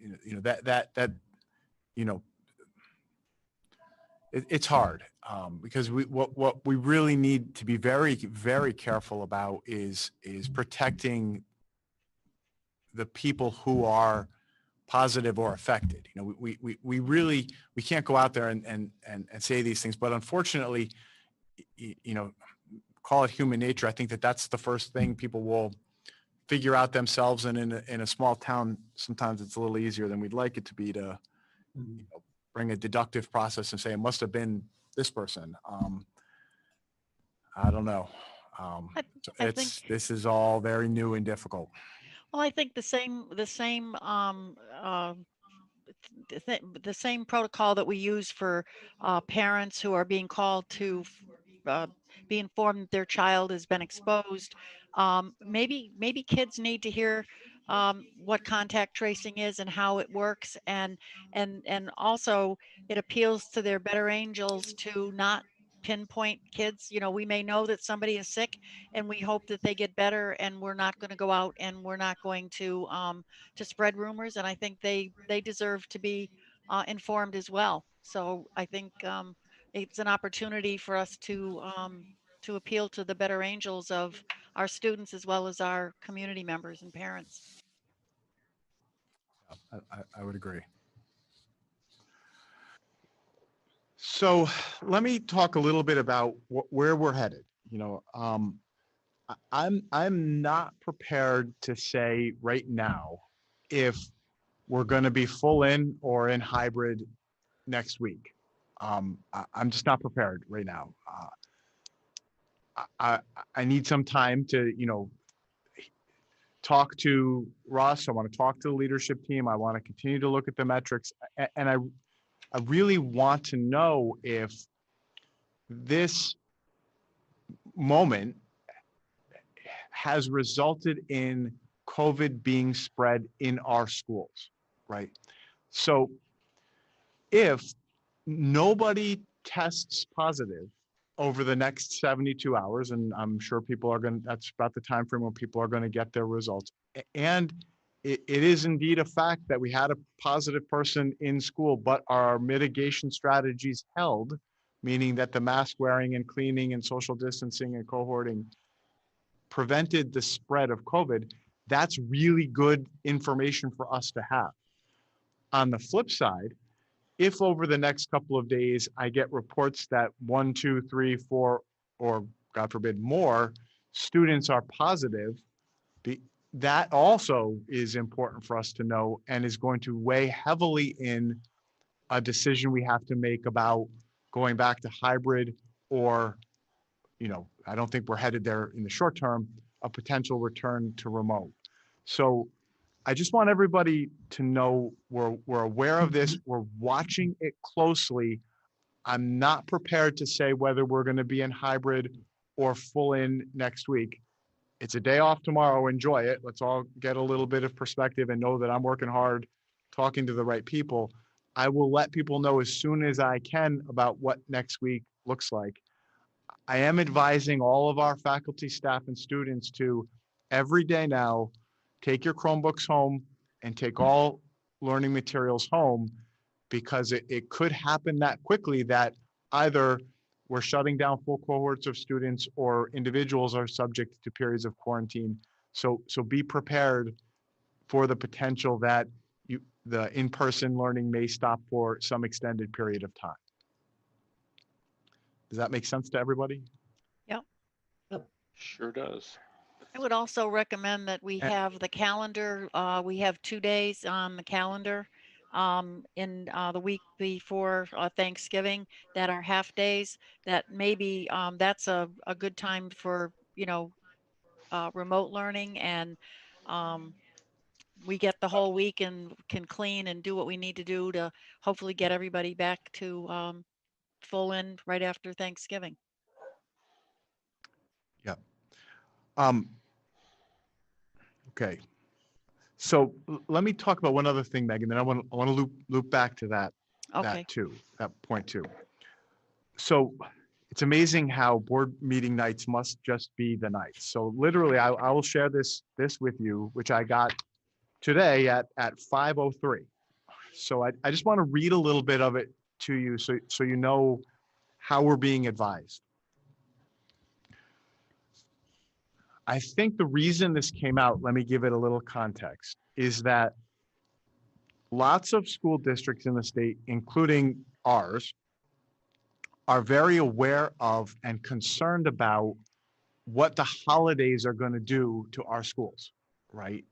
You know, that you know, it's hard because what we really need to be very, very careful about is protecting the people who are positive or affected. You know, we really, we can't go out there and say these things, but unfortunately, you know, call it human nature. I think that's the first thing people will figure out themselves. And in a small town, sometimes it's a little easier than we'd like it to be to, you know, bring a deductive process and say it must have been this person. I don't know. I think, This is all very new and difficult. well, I think the same protocol that we use for parents who are being called to be informed that their child has been exposed. Maybe kids need to hear what contact tracing is and how it works, and also it appeals to their better angels to not pinpoint kids. You know, we may know that somebody is sick and we hope that they get better, and we're not going to go out and we're not going to spread rumors. And I think they deserve to be informed as well. So I think it's an opportunity for us to appeal to the better angels of our students as well as our community members and parents. I would agree. So let me talk a little bit about where we're headed. You know, I'm not prepared to say right now if we're going to be full in or in hybrid next week. I'm just not prepared right now. I need some time to, you know, talk to Russ. I want to talk to the leadership team. I want to continue to look at the metrics, and I really want to know if this moment has resulted in COVID being spread in our schools, right? So if nobody tests positive over the next 72 hours, and I'm sure people are going to, that's about the time frame when people are going to get their results. And it is indeed a fact that we had a positive person in school, but our mitigation strategies held, meaning that the mask wearing and cleaning and social distancing and cohorting prevented the spread of COVID. That's really good information for us to have. On the flip side, if over the next couple of days, I get reports that 1, 2, 3, 4, or God forbid more students are positive, that also is important for us to know and is going to weigh heavily in a decision we have to make about going back to hybrid or, you know, I don't think we're headed there in the short term, a potential return to remote. So I just want everybody to know we're aware of this. We're watching it closely. I'm not prepared to say whether we're going to be in hybrid or full in next week. It's a day off tomorrow. Enjoy it. Let's all get a little bit of perspective and know that I'm working hard, talking to the right people. I will let people know as soon as I can about what next week looks like. I am advising all of our faculty, staff, and students to every day now, take your Chromebooks home and take all learning materials home, because it could happen that quickly that either we're shutting down full cohorts of students or individuals are subject to periods of quarantine. So be prepared for the potential that the in-person learning may stop for some extended period of time. Does that make sense to everybody? Yep. Sure does. I would also recommend that we And- have the calendar. We have 2 days on the calendar in the week before Thanksgiving that are half days. That maybe that's a good time for, remote learning, and we get the whole week and can clean and do what we need to do to hopefully get everybody back to full in right after Thanksgiving. Yeah. Okay. So let me talk about one other thing, Megan. Then I want to loop back to that Okay. that point too. So it's amazing how board meeting nights must just be the nights. So literally, I will share this with you, which I got today at 5:03. So I just want to read a little bit of it to you, so you know how we're being advised. I think the reason this came out, let me give it a little context, is that lots of school districts in the state, including ours, are very aware of and concerned about what the holidays are going to do to our schools, right?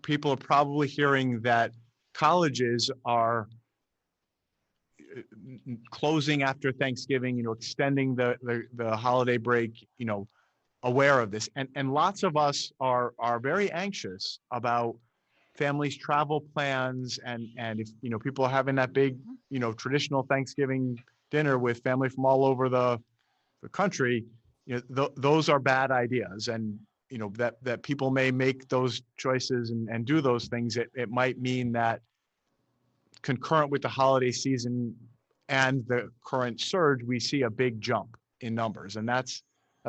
People are probably hearing that colleges are closing after Thanksgiving, extending the holiday break, aware of this. And lots of us are very anxious about families' travel plans, and if people are having that big traditional Thanksgiving dinner with family from all over the country, those are bad ideas. And that people may make those choices and do those things. It might mean that concurrent with the holiday season and the current surge, we see a big jump in numbers, and that's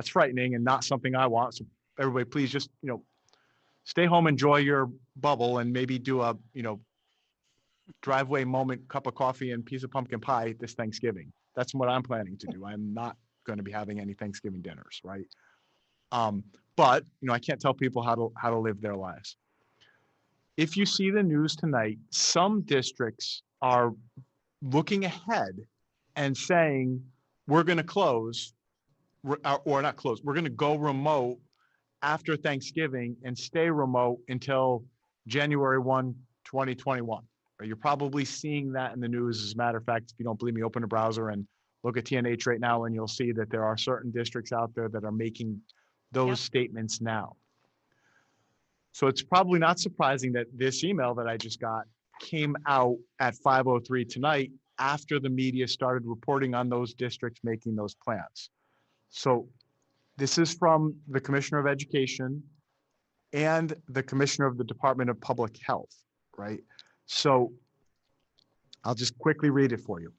frightening and not something I want. So everybody, please just stay home, enjoy your bubble, and maybe do a driveway moment cup of coffee and piece of pumpkin pie this Thanksgiving. That's what I'm planning to do. I'm not going to be having any Thanksgiving dinners, right? But I can't tell people how to live their lives. If you see the news tonight, some districts are looking ahead and saying, we're going to close, or not close, we're going to go remote after Thanksgiving and stay remote until January 1, 2021. You're probably seeing that in the news. As a matter of fact, if you don't believe me, open a browser and look at TNH right now, and you'll see that there are certain districts out there that are making those statements now. So it's probably not surprising that this email that I just got came out at 5:03 tonight, after the media started reporting on those districts making those plans. So this is from the Commissioner of Education and the Commissioner of the Department of Public Health, right? So I'll just quickly read it for you.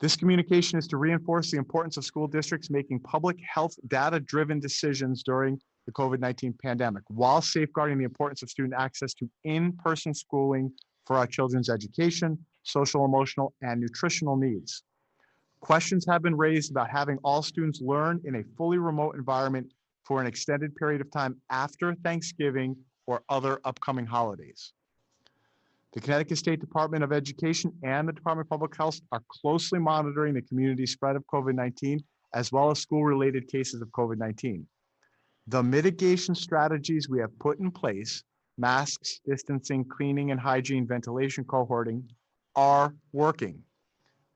This communication is to reinforce the importance of school districts making public health data-driven decisions during the COVID-19 pandemic, while safeguarding the importance of student access to in-person schooling for our children's education, social, emotional, and nutritional needs. Questions have been raised about having all students learn in a fully remote environment for an extended period of time after Thanksgiving or other upcoming holidays. The Connecticut State Department of Education and the Department of Public Health are closely monitoring the community spread of COVID-19, as well as school-related cases of COVID-19. The mitigation strategies we have put in place, masks, distancing, cleaning and hygiene, ventilation, cohorting, are working.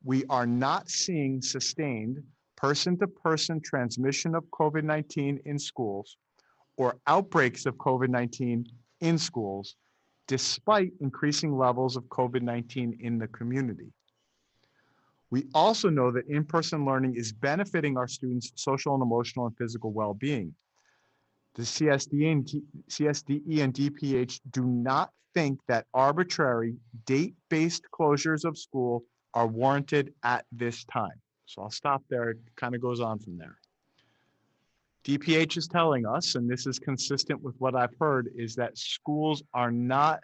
We are not seeing sustained person-to-person transmission of COVID-19 in schools or outbreaks of COVID-19 in schools, despite increasing levels of COVID-19 in the community. We also know that in-person learning is benefiting our students' social and emotional and physical well-being. The CSDE and DPH do not think that arbitrary date-based closures of school are warranted at this time. So I'll stop there. It kind of goes on from there. DPH is telling us, and this is consistent with what I've heard, is that schools are not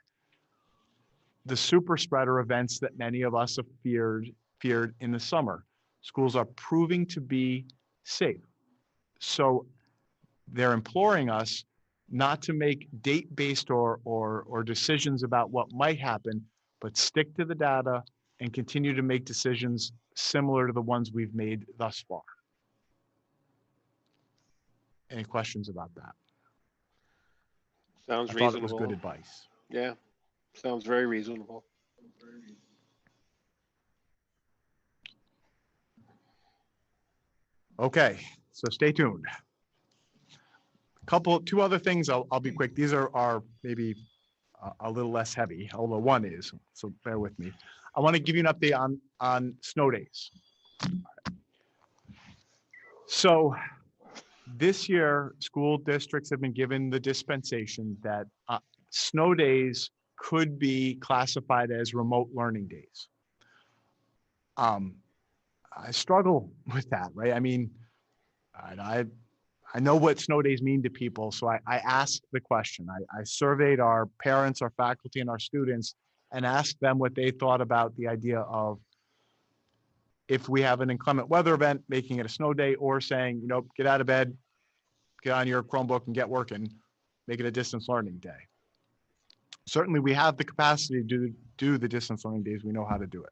the super spreader events that many of us have feared in the summer. Schools are proving to be safe. So they're imploring us not to make date-based or decisions about what might happen, but stick to the data and continue to make decisions similar to the ones we've made thus far. Any questions about that? Sounds I thought it was good reasonable. advice. Yeah, sounds very reasonable. Okay, so stay tuned. Two other things. I'll be quick. These are maybe a little less heavy, although one is. So bear with me. I want to give you an update on snow days. So this year, school districts have been given the dispensation that snow days could be classified as remote learning days. I struggle with that, right? I mean, I know what snow days mean to people, so I asked the question. I surveyed our parents, our faculty, and our students, and asked them what they thought about the idea of, if we have an inclement weather event, making it a snow day, or saying, get out of bed, get on your Chromebook and get working, make it a distance learning day. Certainly we have the capacity to do the distance learning days. We know how to do it.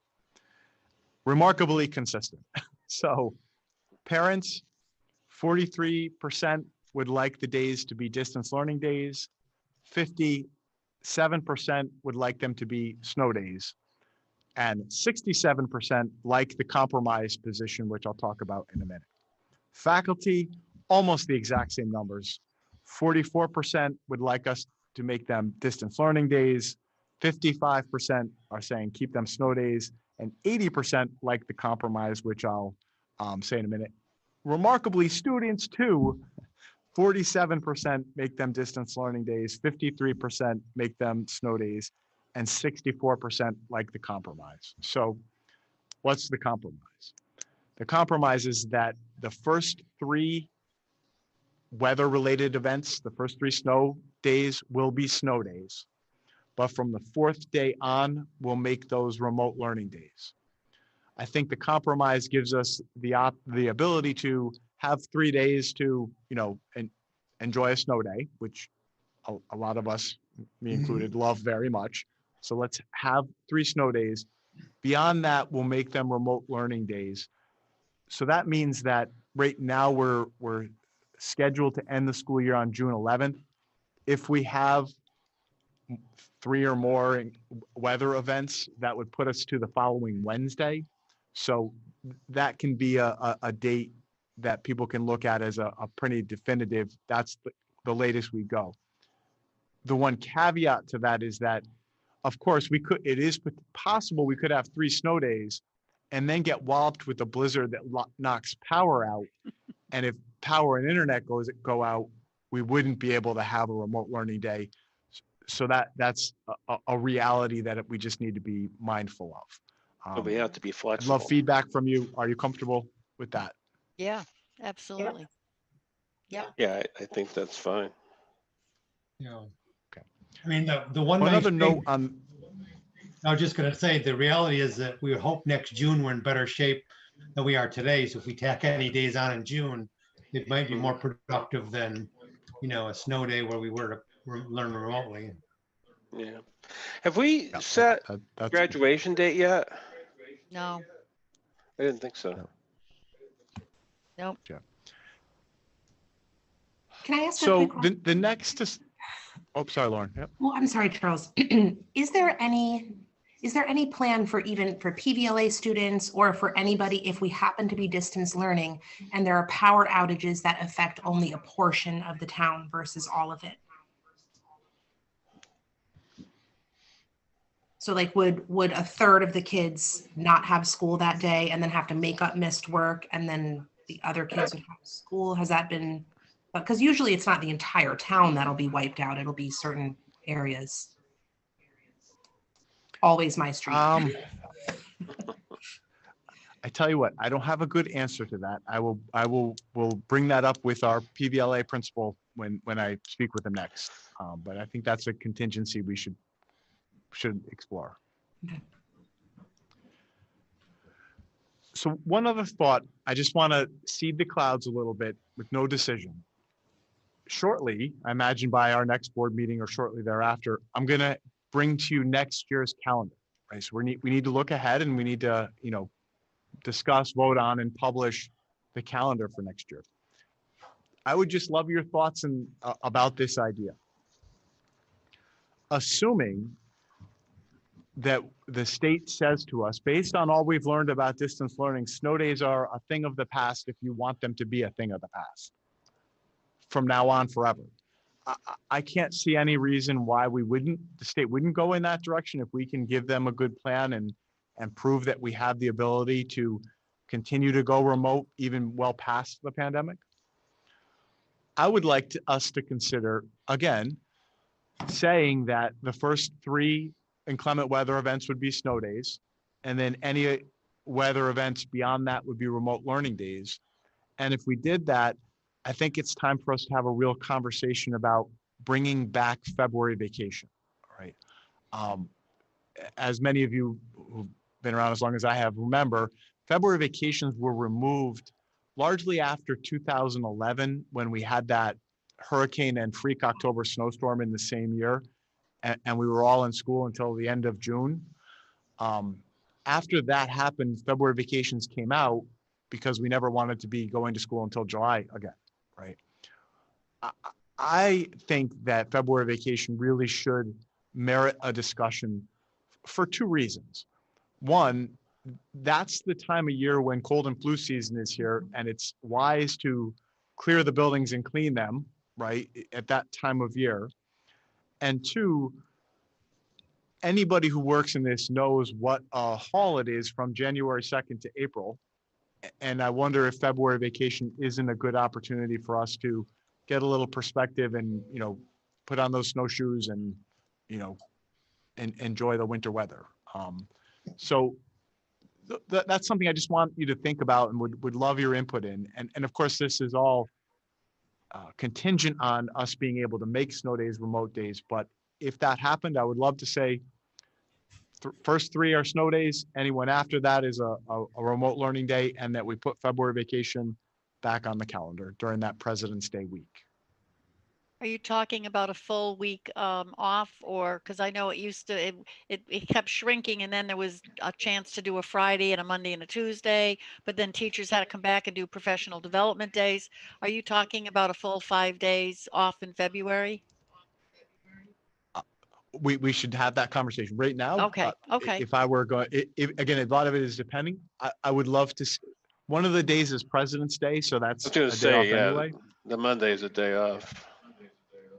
Remarkably consistent. So parents, 43% would like the days to be distance learning days. 57% would like them to be snow days. And 67% like the compromise position, which I'll talk about in a minute. Faculty, almost the exact same numbers. 44% would like us to make them distance learning days. 55% are saying keep them snow days. And 80% like the compromise, which I'll say in a minute. Remarkably, students too, 47% make them distance learning days, 53% make them snow days, and 64% like the compromise. So what's the compromise? The compromise is that the first 3 weather-related events, the first 3 snow days will be snow days. But from the 4th day on, we'll make those remote learning days. I think the compromise gives us the ability to have 3 days to, enjoy a snow day, which a lot of us, me included, love very much. So let's have 3 snow days. Beyond that, we'll make them remote learning days. So that means that right now we're scheduled to end the school year on June 11th. If we have 3 or more weather events, that would put us to the following Wednesday. So that can be a date that people can look at as a pretty definitive. That's the latest we go. The one caveat to that is that, of course, it is possible we could have 3 snow days and then get walloped with a blizzard that knocks power out. And if power and internet go out, we wouldn't be able to have a remote learning day. So that's a reality that we just need to be mindful of. But we have to be I'd flexible. love feedback from you. Are you comfortable with that? Yeah, absolutely. Yeah, I think that's fine. Yeah. Okay. I mean, the one One nice other note thing, on, I was just gonna say, the reality is that we hope next June we're in better shape than we are today. So if we tack any days on in June, it might be more productive than, a snow day where we were to learn remotely. Yeah. Have we yeah, set that's graduation date yet? No, I didn't think so. No. nope. Can I ask a So quick question? the next is, oh, sorry, Lauren. Yep. Well, I'm sorry, Charles. Is there any plan for PVLA students or for anybody if we happen to be distance learning and there are power outages that affect only a portion of the town versus all of it? So like would a third of the kids not have school that day and then have to make up missed work and then the other kids would have school? Has that been, because usually it's not the entire town that'll be wiped out. It'll be certain areas. Always my street. I tell you what, I don't have a good answer to that. Will bring that up with our PVLA principal when I speak with him next. But I think that's a contingency we should explore. Okay. So one other thought, I just want to seed the clouds a little bit with no decision. shortly, I imagine by our next board meeting or shortly thereafter, I'm going to bring to you next year's calendar, right? So we need to look ahead and we need to, discuss, vote on, and publish the calendar for next year. I would just love your thoughts about this idea. Assuming that the state says to us, based on all we've learned about distance learning, snow days are a thing of the past if you want them to be a thing of the past from now on forever. I can't see any reason why the state wouldn't go in that direction if we can give them a good plan and prove that we have the ability to continue to go remote even well past the pandemic. I would like us to consider, again, saying that the first 3 inclement weather events would be snow days, and then any weather events beyond that would be remote learning days. And if we did that, I think it's time for us to have a real conversation about bringing back February vacation, right? As many of you who've been around as long as I have remember, February vacations were removed largely after 2011 when we had that hurricane and freak October snowstorm in the same year. And we were all in school until the end of June. After that happened, February vacations came out because we never wanted to be going to school until July again, right? I think that February vacation really should merit a discussion for 2 reasons. One, that's the time of year when cold and flu season is here, and it's wise to clear the buildings and clean them, right, at that time of year. And 2, anybody who works in this knows what a haul it is from January 2nd to April. And I wonder if February vacation isn't a good opportunity for us to get a little perspective and, put on those snowshoes and, and enjoy the winter weather. So that's something I just want you to think about and would love your input in. And of course, this is all contingent on us being able to make snow days remote days. But if that happened, I would love to say first 3 are snow days. Anyone after that is a remote learning day, and that we put February vacation back on the calendar during that President's Day week. Are you talking about a full week off, or because I know it used to it kept shrinking, and then there was a chance to do a Friday and a Monday and a Tuesday, but then teachers had to come back and do professional development days. Are you talking about a full 5 days off in February? We should have that conversation right now. Okay. Okay. If I were going, again, a lot of it is depending. I would love to. One of the days is President's Day, so that's I was going a to day off say, yeah, anyway. the Monday is a day off.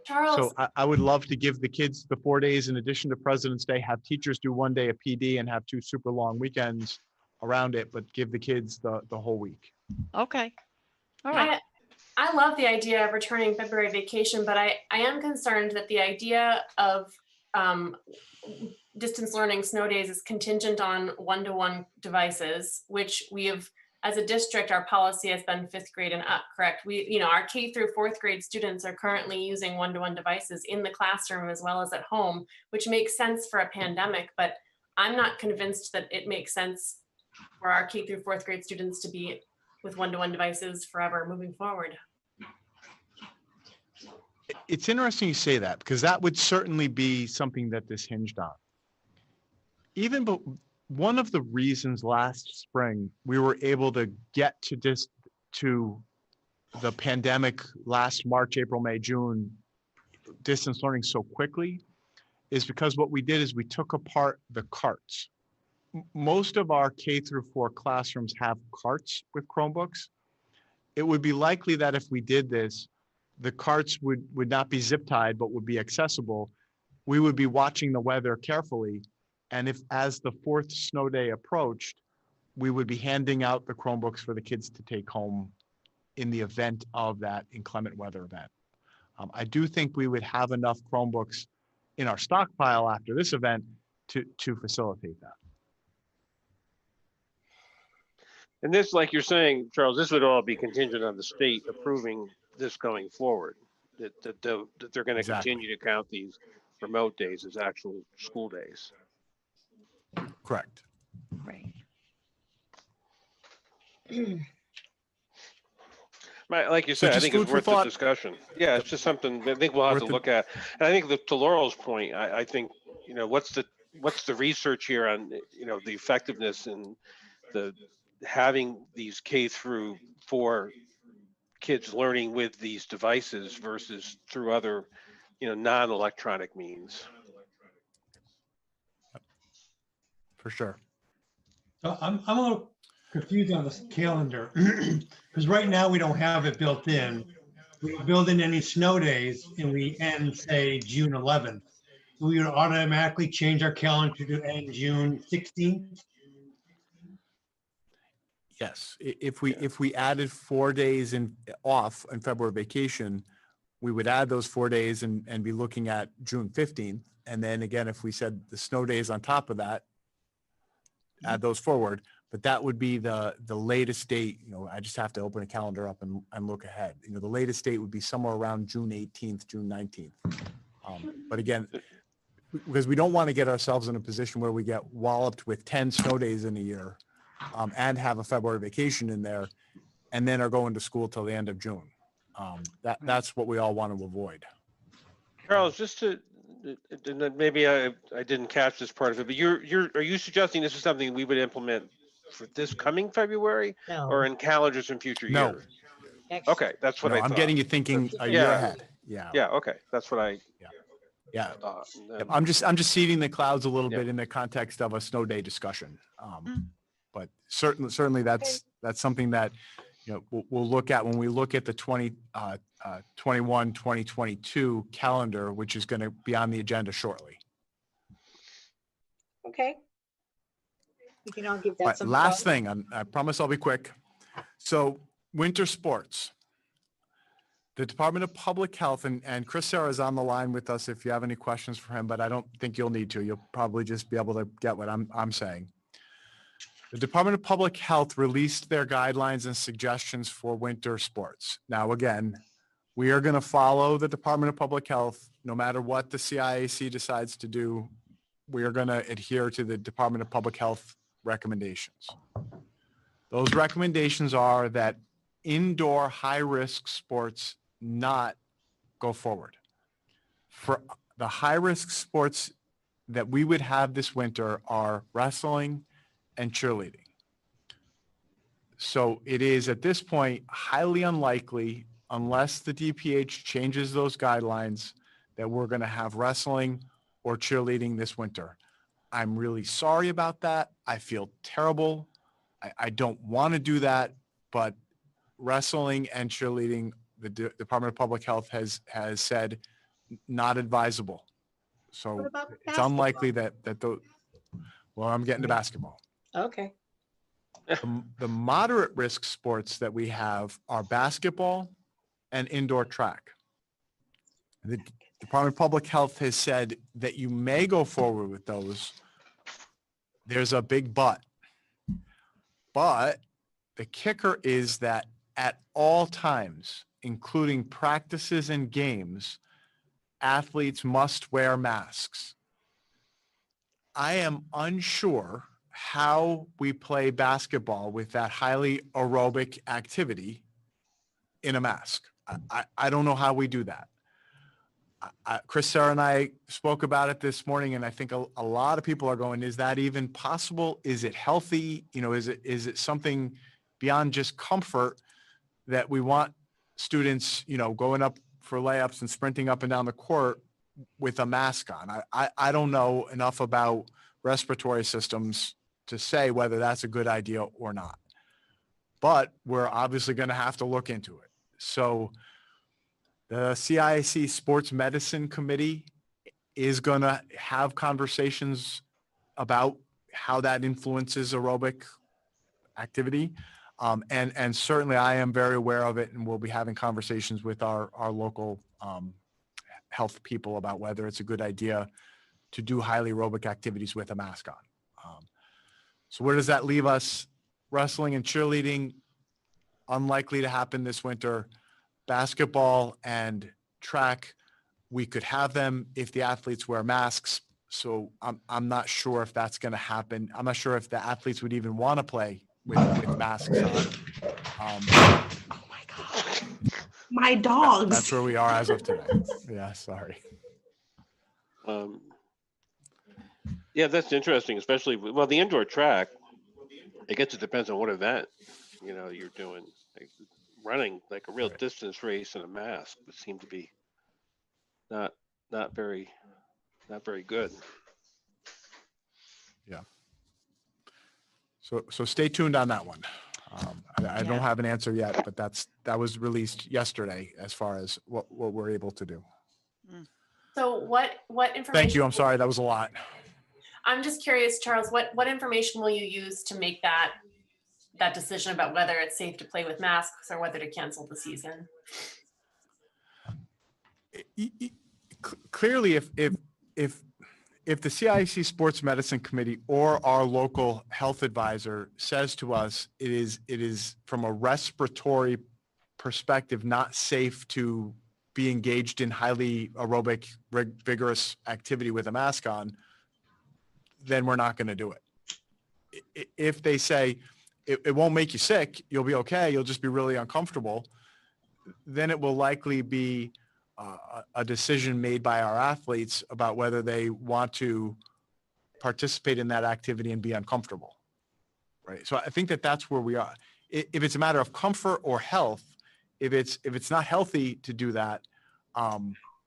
Charles, So I would love to give the kids the 4 days in addition to President's Day, have teachers do 1 day of PD and have 2 super long weekends around it, but give the kids the whole week. Okay. All right. I love the idea of returning February vacation, but I am concerned that the idea of distance learning snow days is contingent on one-to-one devices, which we have, as a district, our policy has been 5th grade and up, correct? Our K through 4th grade students are currently using one-to-one devices in the classroom as well as at home, which makes sense for a pandemic, but I'm not convinced that it makes sense for our K through 4th grade students to be with one-to-one devices forever moving forward. It's interesting you say that, because that would certainly be something that this hinged on. But one of the reasons last spring we were able to get to the pandemic last March, April, May, June, distance learning so quickly is because what we did is we took apart the carts. Most of our K through 4 classrooms have carts with Chromebooks. It would be likely that if we did this, the carts would not be zip tied, but would be accessible. We would be watching the weather carefully. And if, as the 4th snow day approached, we would be handing out the Chromebooks for the kids to take home in the event of that inclement weather event. I do think we would have enough Chromebooks in our stockpile after this event to facilitate that. And this, like you're saying, Charles, this would all be contingent on the state approving this going forward, that they're going to Exactly. continue to count these remote days as actual school days. Correct. Right. Like you So said, I just think it's food for worth the thought. discussion. Yeah, it's just something I think we'll have Worth to the- look at. And I think to Laurel's point, I think, what's the research here on, the effectiveness and the having these K-4 kids learning with these devices versus through other, non-electronic means. For sure. So I'm a little confused on this calendar because right now we don't have it built in. We don't build in any snow days and we end, say, June 11th. We would automatically change our calendar to end June 16th. Yes. If we added 4 days off in February vacation, we would add those 4 days and be looking at June 15th. And then again, if we said the snow days on top of that, add those forward. But that would be the latest date. I just have to open a calendar up and look ahead. The latest date would be somewhere around June 18th, June 19th. But again, because we don't want to get ourselves in a position where we get walloped with 10 snow days in a year and have a February vacation in there and then are going to school till the end of June. That's what we all want to avoid. Charles, just to, and then maybe I didn't catch this part of it, but are you suggesting this is something we would implement for this coming February No. or in calendars in future No. years? Next- Okay, that's what No, I I'm thought. getting you thinking a year Yeah. ahead. Yeah. Yeah, okay, that's what I Yeah. thought. Yep, I'm just seeding the clouds a little Yeah. bit in the context of a snow day discussion. Mm. But certainly that's something that, we'll look at when we look at the 2022 calendar, which is going to be on the agenda shortly. Okay. We can all give All that right, some last thought. thing, I promise I'll be quick. So winter sports. The Department of Public Health, and Chris Serra is on the line with us if you have any questions for him, but I don't think you'll need to. You'll probably just be able to get what I'm saying. The Department of Public Health released their guidelines and suggestions for winter sports. Now, again, we are going to follow the Department of Public Health no matter what the CIAC decides to do. We are going to adhere to the Department of Public Health recommendations. Those recommendations are that indoor high-risk sports not go forward. For the high-risk sports that we would have this winter are wrestling and cheerleading. So it is at this point highly unlikely, unless the DPH changes those guidelines, that we're going to have wrestling or cheerleading this winter. I'm really sorry about that. I feel terrible. I don't want to do that, but wrestling and cheerleading, the Department of Public Health has said not advisable. So What about it's basketball? unlikely that well, I'm getting to basketball. Okay. The moderate risk sports that we have are basketball and indoor track. The Department of Public Health has said that you may go forward with those. There's a big but. But the kicker is that at all times, including practices and games, athletes must wear masks. I am unsure how we play basketball with that highly aerobic activity in a mask. I don't know how we do that. Chris, Sarah, and I spoke about it this morning, and I think a lot of people are going, is that even possible? Is it healthy? Is it something beyond just comfort that we want students, going up for layups and sprinting up and down the court with a mask on? I don't know enough about respiratory systems to say whether that's a good idea or not. But we're obviously going to have to look into it. So the CIAC Sports Medicine Committee is going to have conversations about how that influences aerobic activity. And certainly I am very aware of it, and we'll be having conversations with our local health people about whether it's a good idea to do highly aerobic activities with a mask on. So where does that leave us? Wrestling and cheerleading, unlikely to happen this winter. Basketball and track, we could have them if the athletes wear masks. So I'm not sure if that's going to happen. I'm not sure if the athletes would even want to play with masks on. Oh my God. My dogs. That's where we are as of today. Yeah, sorry. Yeah, that's interesting, especially well, the indoor track. I guess it depends on what event you're doing. Like running like a real Right. distance race in a mask would seem to be not not very not very good. Yeah. So stay tuned on that one. I don't Yeah. have an answer yet, but that was released yesterday as far as what we're able to do. So what information? Thank you. I'm sorry. That was a lot. I'm just curious, Charles, what information will you use to make that decision about whether it's safe to play with masks or whether to cancel the season? Clearly, if the CIC Sports Medicine Committee or our local health advisor says to us it is from a respiratory perspective not safe to be engaged in highly aerobic, vigorous activity with a mask on, then we're not going to do it. If they say it won't make you sick, you'll be okay, you'll just be really uncomfortable, then it will likely be a decision made by our athletes about whether they want to participate in that activity and be uncomfortable, right? So I think that's where we are. If it's a matter of comfort or health, if it's not healthy to do that,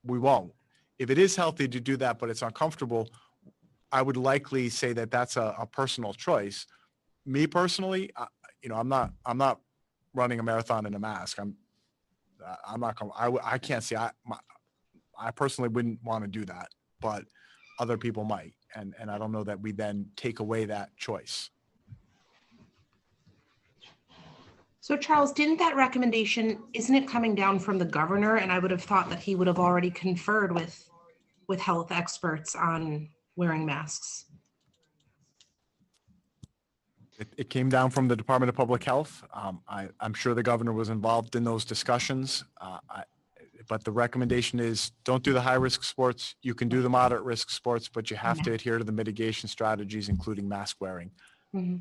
we won't. If it is healthy to do that, but it's uncomfortable, I would likely say that that's a personal choice. Me personally, I'm not running a marathon in a mask. I'm not going. I can't see. I personally wouldn't want to do that, but other people might, and I don't know that we then take away that choice. So Charles, didn't that recommendation, isn't it coming down from the governor? And I would have thought that he would have already conferred with health experts on wearing masks. It came down from the Department of Public Health. I'm sure the governor was involved in those discussions. But the recommendation is don't do the high risk sports. You can do the moderate risk sports, but you have to adhere to the mitigation strategies, including mask wearing. Mm-hmm.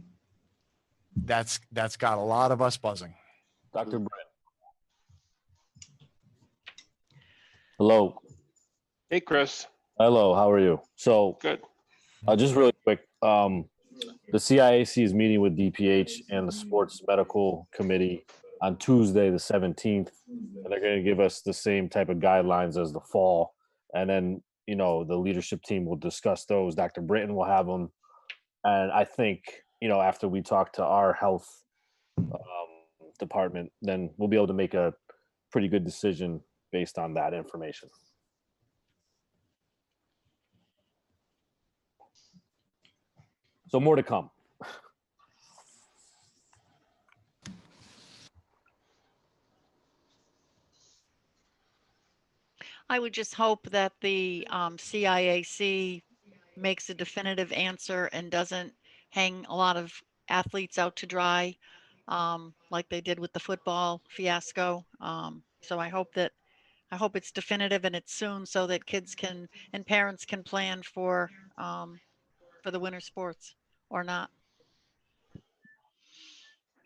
That's got a lot of us buzzing. Dr. Brett. Hello. Hey, Chris. Hello, how are you? So Good. just really quick, the CIAC is meeting with DPH and the Sports Medical Committee on Tuesday, the 17th, and they're going to give us the same type of guidelines as the fall. And then, the leadership team will discuss those. Dr. Britton will have them. And I think, after we talk to our health department, then we'll be able to make a pretty good decision based on that information. So more to come. I would just hope that the CIAC makes a definitive answer and doesn't hang a lot of athletes out to dry like they did with the football fiasco. So I hope it's definitive and it's soon so that kids and parents can plan for the winter sports or not.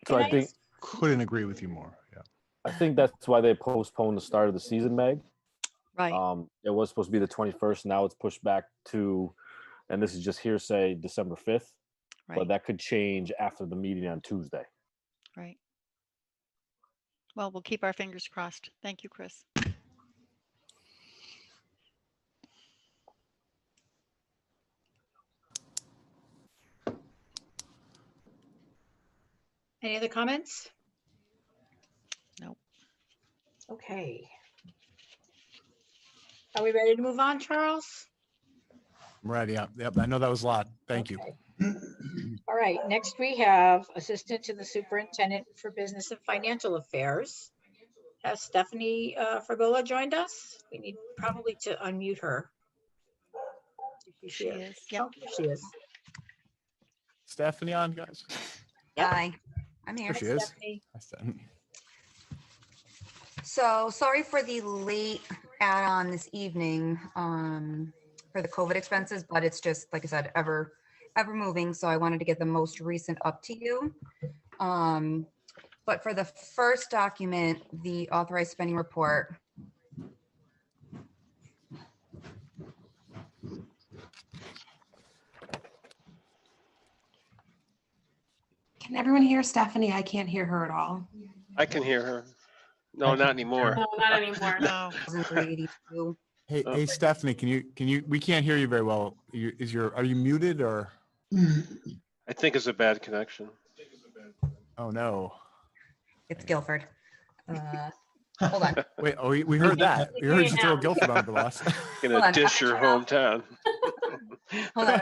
So I think Couldn't agree with you more. Yeah. I think that's why they postponed the start of the season, Meg. Right. It was supposed to be the 21st. Now it's pushed back to, and this is just hearsay, December 5th. Right. But that could change after the meeting on Tuesday. Right. Well, we'll keep our fingers crossed. Thank you, Chris. Any other comments? Nope. Okay. Are we ready to move on, Charles? I'm ready. Yep. I know that was a lot. Thank you. All right, next we have Assistant to the Superintendent for Business and Financial Affairs. Has Stephanie Fragola joined us? We need probably to unmute her. She is. Yep. Oh, she is. Stephanie on, guys. Yep. Hi, I'm here. There she is. Stephanie. So sorry for the late add-on this evening for the COVID expenses, but it's just, like I said, ever moving. So I wanted to get the most recent up to you. But for the first document, the authorized spending report, Can everyone hear Stephanie? I can't hear her at all. I can hear her. No, not anymore. No, not anymore. No, 382. Hey, Oh. hey, Stephanie, we can't hear you very well. Are you muted or? I think it's a bad connection. Oh, no. It's Guilford. Hold on. Wait, oh, we heard that. We heard you throw Guilford under the bus. Gonna Hold on, dish your hometown. Hold on.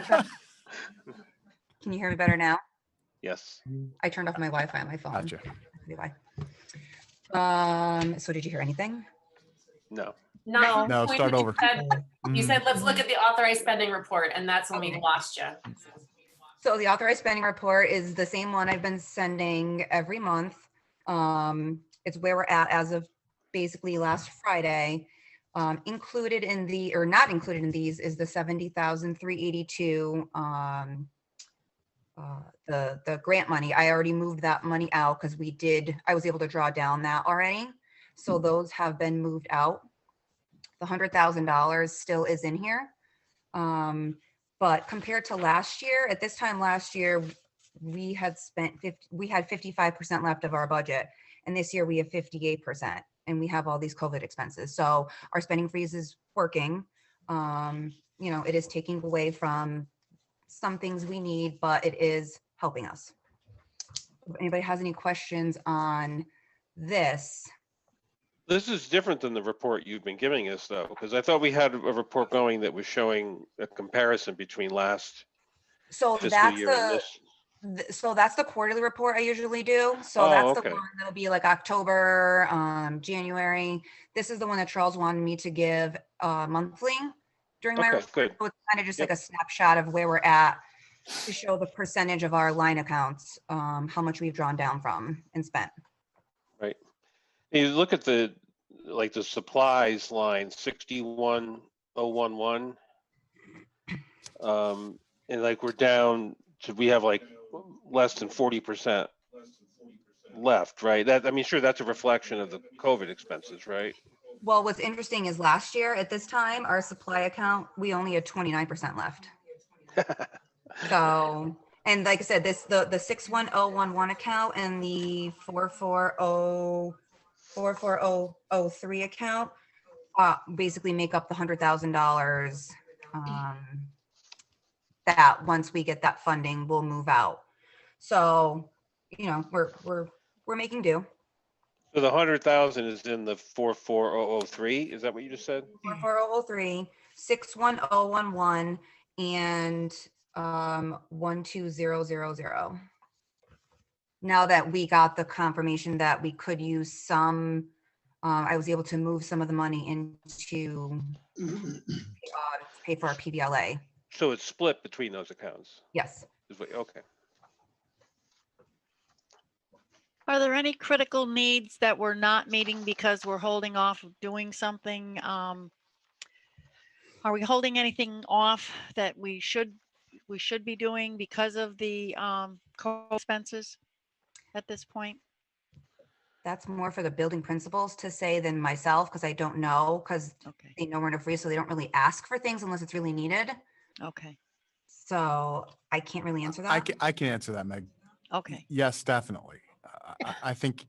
Can you hear me better now? Yes. I turned off my Wi-Fi on my phone. Gotcha. So did you hear anything? No. Not from the No, point start when over. You said, let's look at the authorized spending report, and that's when we Okay. lost you. So the authorized spending report is the same one I've been sending every month. It's where we're at as of basically last Friday. Included in the, or not included in these, is the 70,382. The grant money. I already moved that money out because I was able to draw down that already. So those have been moved out. The $100,000 still is in here. But compared to last year, at this time last year, we had 55% left of our budget. And this year we have 58%, and we have all these COVID expenses. So our spending freeze is working. It is taking away from some things we need, but it is helping us. If anybody has any questions on this? This is different than the report you've been giving us, though, because I thought we had a report going that was showing a comparison between last So fiscal that's year and this. so that's the quarterly report I usually do. So Oh, that's the okay. one that'll be like October, January. This is the one that Charles wanted me to give monthly during my Okay, report. good. So it's kind of just like a snapshot of where we're at to show the percentage of our line accounts, how much we've drawn down from and spent. Right. You look at the supplies line 61011. And we're down to, we have less than 40% left, right? Sure, that's a reflection of the COVID expenses, right? Well, what's interesting is last year at this time, our supply account, we only had 29% left. So, and like I said, the 61011 account and the 44003 account basically make up the $100,000 that once we get that funding, we'll move out. So, we're making do. So the 100,000 is in the 44003. Is that what you just said? 44003, 61011, and 12000. Now that we got the confirmation that we could use some, I was able to move some of the money into pay for our PBLA. So it's split between those accounts. Yes. Okay. are there any critical needs that we're not meeting because we're holding off of doing something? Are we holding anything off that we should be doing because of the COVID expenses at this point? That's more for the building principals to say than myself, because I don't know, because Okay. they know we're in a freeze, so they don't really ask for things unless it's really needed. Okay. So I can't really answer that. I can answer that, Meg. Okay. Yes, definitely. I think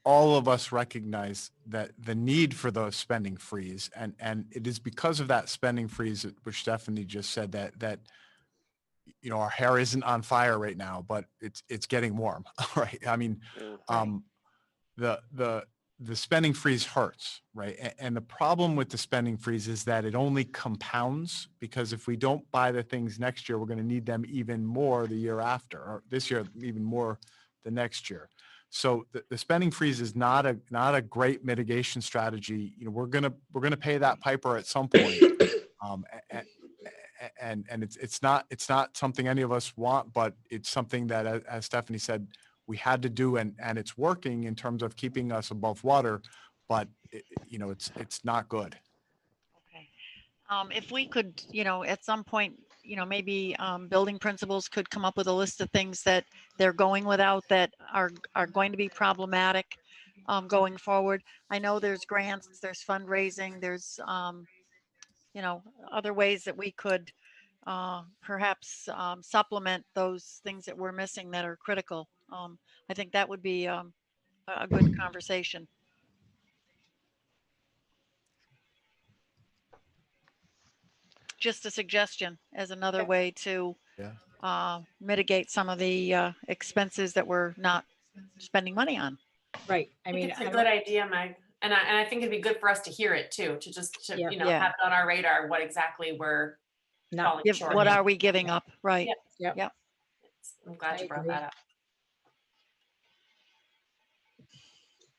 all of us recognize that the need for the spending freeze, and it is because of that spending freeze, which Stephanie just said, that our hair isn't on fire right now, but it's getting warm, right? I mean, the spending freeze hurts, right? And the problem with the spending freeze is that it only compounds, because if we don't buy the things next year, we're going to need them even more the year after, or this year even more the next year. So the spending freeze is not a great mitigation strategy. We're gonna pay that piper at some point, and it's not something any of us want, but it's something that, as Stephanie said, we had to do, and it's working in terms of keeping us above water, but it's not good. Okay. If we could, at some point, you know, maybe building principals could come up with a list of things that they're going without that are going to be problematic going forward. I know there's grants, there's fundraising, there's, you know, other ways that we could perhaps supplement those things that we're missing that are critical. I think that would be a good conversation. Just a suggestion as another way to mitigate some of the expenses that we're not spending money on. Right. I I mean, think it's a good idea, Meg. And I think it'd be good for us to hear it too, to just, to, Yeah. you know, Yeah. have it on our radar, what exactly we're not, falling Give, short. what of. are we giving up? Right. Yep. Yep. Yep. I'm glad I you brought agree. that up.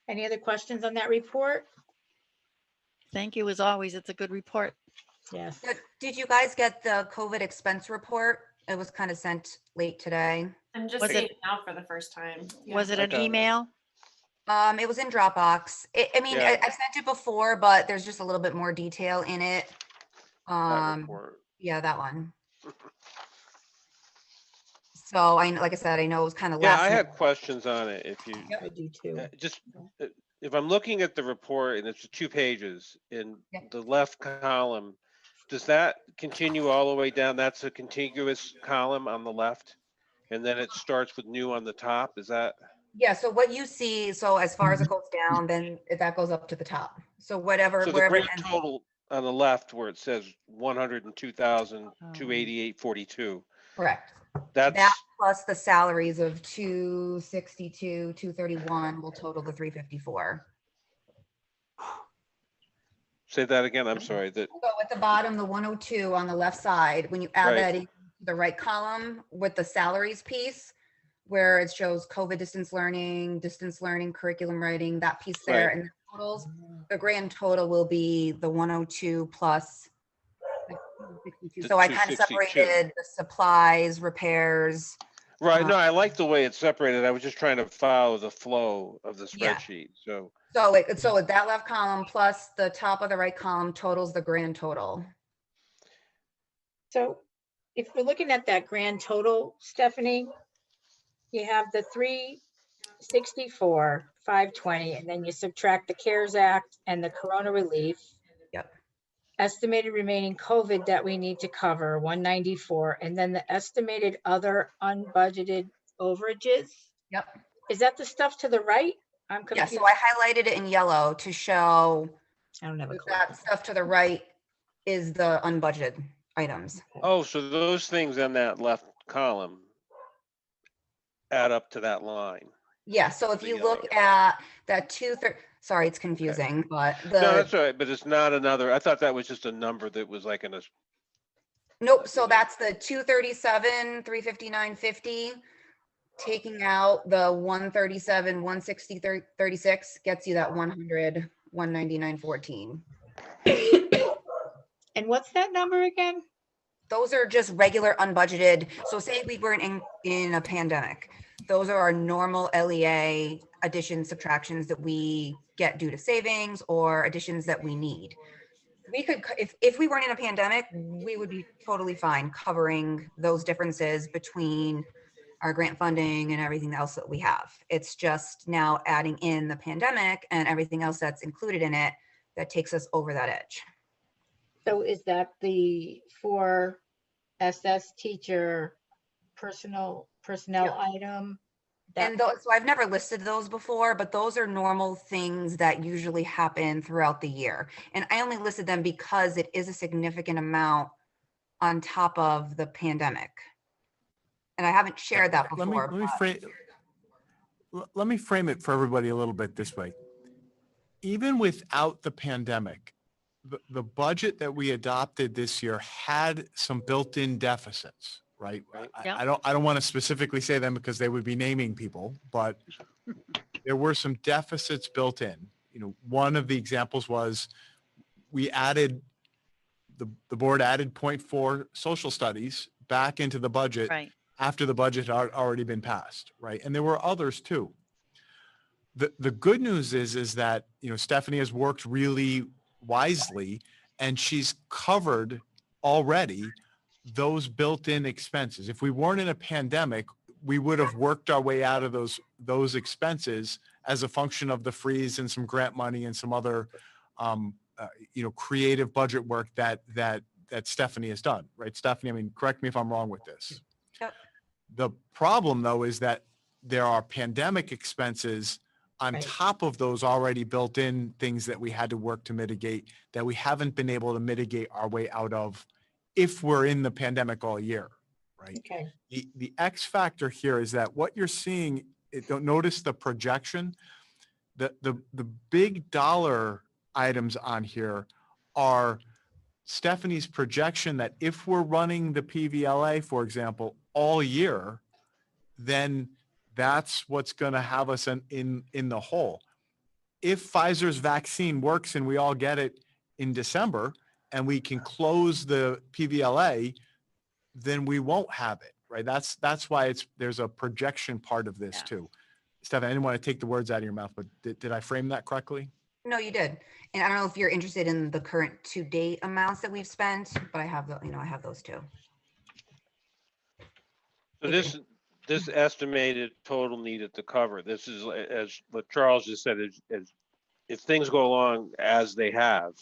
any other questions on that report? Thank you as always. It's a good report. Yes. Did you guys get the COVID expense report? It was kind of sent late today. I'm just Was seeing it- it now for the first time. Yeah. Was it I an got it. email? It was in Dropbox. I mean, Yeah. I've sent it before, but there's just a little bit more detail in it. That report. Yeah, that one. So like I said, I know it was kind of Yeah, last. I minute. had questions on it. If you I do too. just, if I'm looking at the report and it's 2 pages in Yep. the left column, does that continue all the way down? That's a contiguous column on the left, and then it starts with new on the top. Is that? Yeah, so what you see, so as far as it goes down, then that goes up to the top. So whatever, So the wherever it grand ends. total on the left where it says 102,288.42. Correct. That's That plus the salaries of 262, 231 will total the 354. say that again. I'm sorry. That So at the bottom, the 102 on the left side, when you add Right. that into the right column with the salaries piece, where it shows COVID distance learning, curriculum writing, that piece there, Right. and the totals, the grand total will be the 102 plus the 262. The So I kind of 262. separated the supplies, repairs. right. No, I like the way it's separated. I was just trying to follow the flow of the Yeah. spreadsheet. So So that left column plus the top of the right column totals the grand total. So if we're looking at that grand total, Stephanie, you have the 364, 520, and then you subtract the CARES Act and the Corona relief. Yep. Estimated remaining COVID that we need to cover, 194, and then the estimated other unbudgeted overages. Yep. Is that the stuff to the right? I'm Yeah, confused. so I highlighted it in yellow to show I don't have a clue. that stuff to the right is the unbudgeted items. oh, so those things in that left column add up to that line. Yeah, so if The you yellow. look at that sorry, it's confusing, but No, the, that's all right. But it's not another. I thought that was just a number that was like in a. nope, so that's the 237, 359.50. Taking out the 137, 160, 36 gets you that 100, 199.14. And what's that number again? Those are just regular unbudgeted. So say we weren't in a pandemic. Those are our normal LEA additions, subtractions that we get due to savings or additions that we need. We could, if we weren't in a pandemic, we would be totally fine covering those differences between our grant funding and everything else that we have. It's just now adding in the pandemic and everything else that's included in it that takes us over that edge. So is that the for SS teacher personnel item? That- And so I've never listed those before, but those are normal things that usually happen throughout the year. And I only listed them because it is a significant amount on top of the pandemic. And I haven't shared that before. Let me frame it for everybody a little bit this way. Even without the pandemic, the budget that we adopted this year had some built-in deficits, right? Yeah. I don't want to specifically say them because they would be naming people, but there were some deficits built in. You know, one of the examples was we added, the board added 0.4 social studies back into the budget Right. after the budget had already been passed, right? And there were others too. The good news is that, you know, Stephanie has worked really wisely and she's covered already those built-in expenses. If we weren't in a pandemic, we would have worked our way out of those expenses as a function of the freeze and some grant money and some other, creative budget work that Stephanie has done, right? Stephanie, I mean, correct me if I'm wrong with this. Yep. The problem, though, is that there are pandemic expenses on Right. top of those already built-in things that we had to work to mitigate that we haven't been able to mitigate our way out of if we're in the pandemic all year, right? Okay. The X factor here is that what you're seeing, don't notice the projection, the big dollar items on here are Stephanie's projection that if we're running the PVLA, for example, all year, then that's what's going to have us in the hole. If Pfizer's vaccine works and we all get it in December and we can close the PVLA, then we won't have it, right? That's why there's a projection part of this too. Stephanie, I didn't want to take the words out of your mouth, but did I frame that correctly? No, you did. And I don't know if you're interested in the current to date amounts that we've spent, but I have I have those too. So this estimated total needed to cover, this is, as what Charles just said, is if things go along as they have,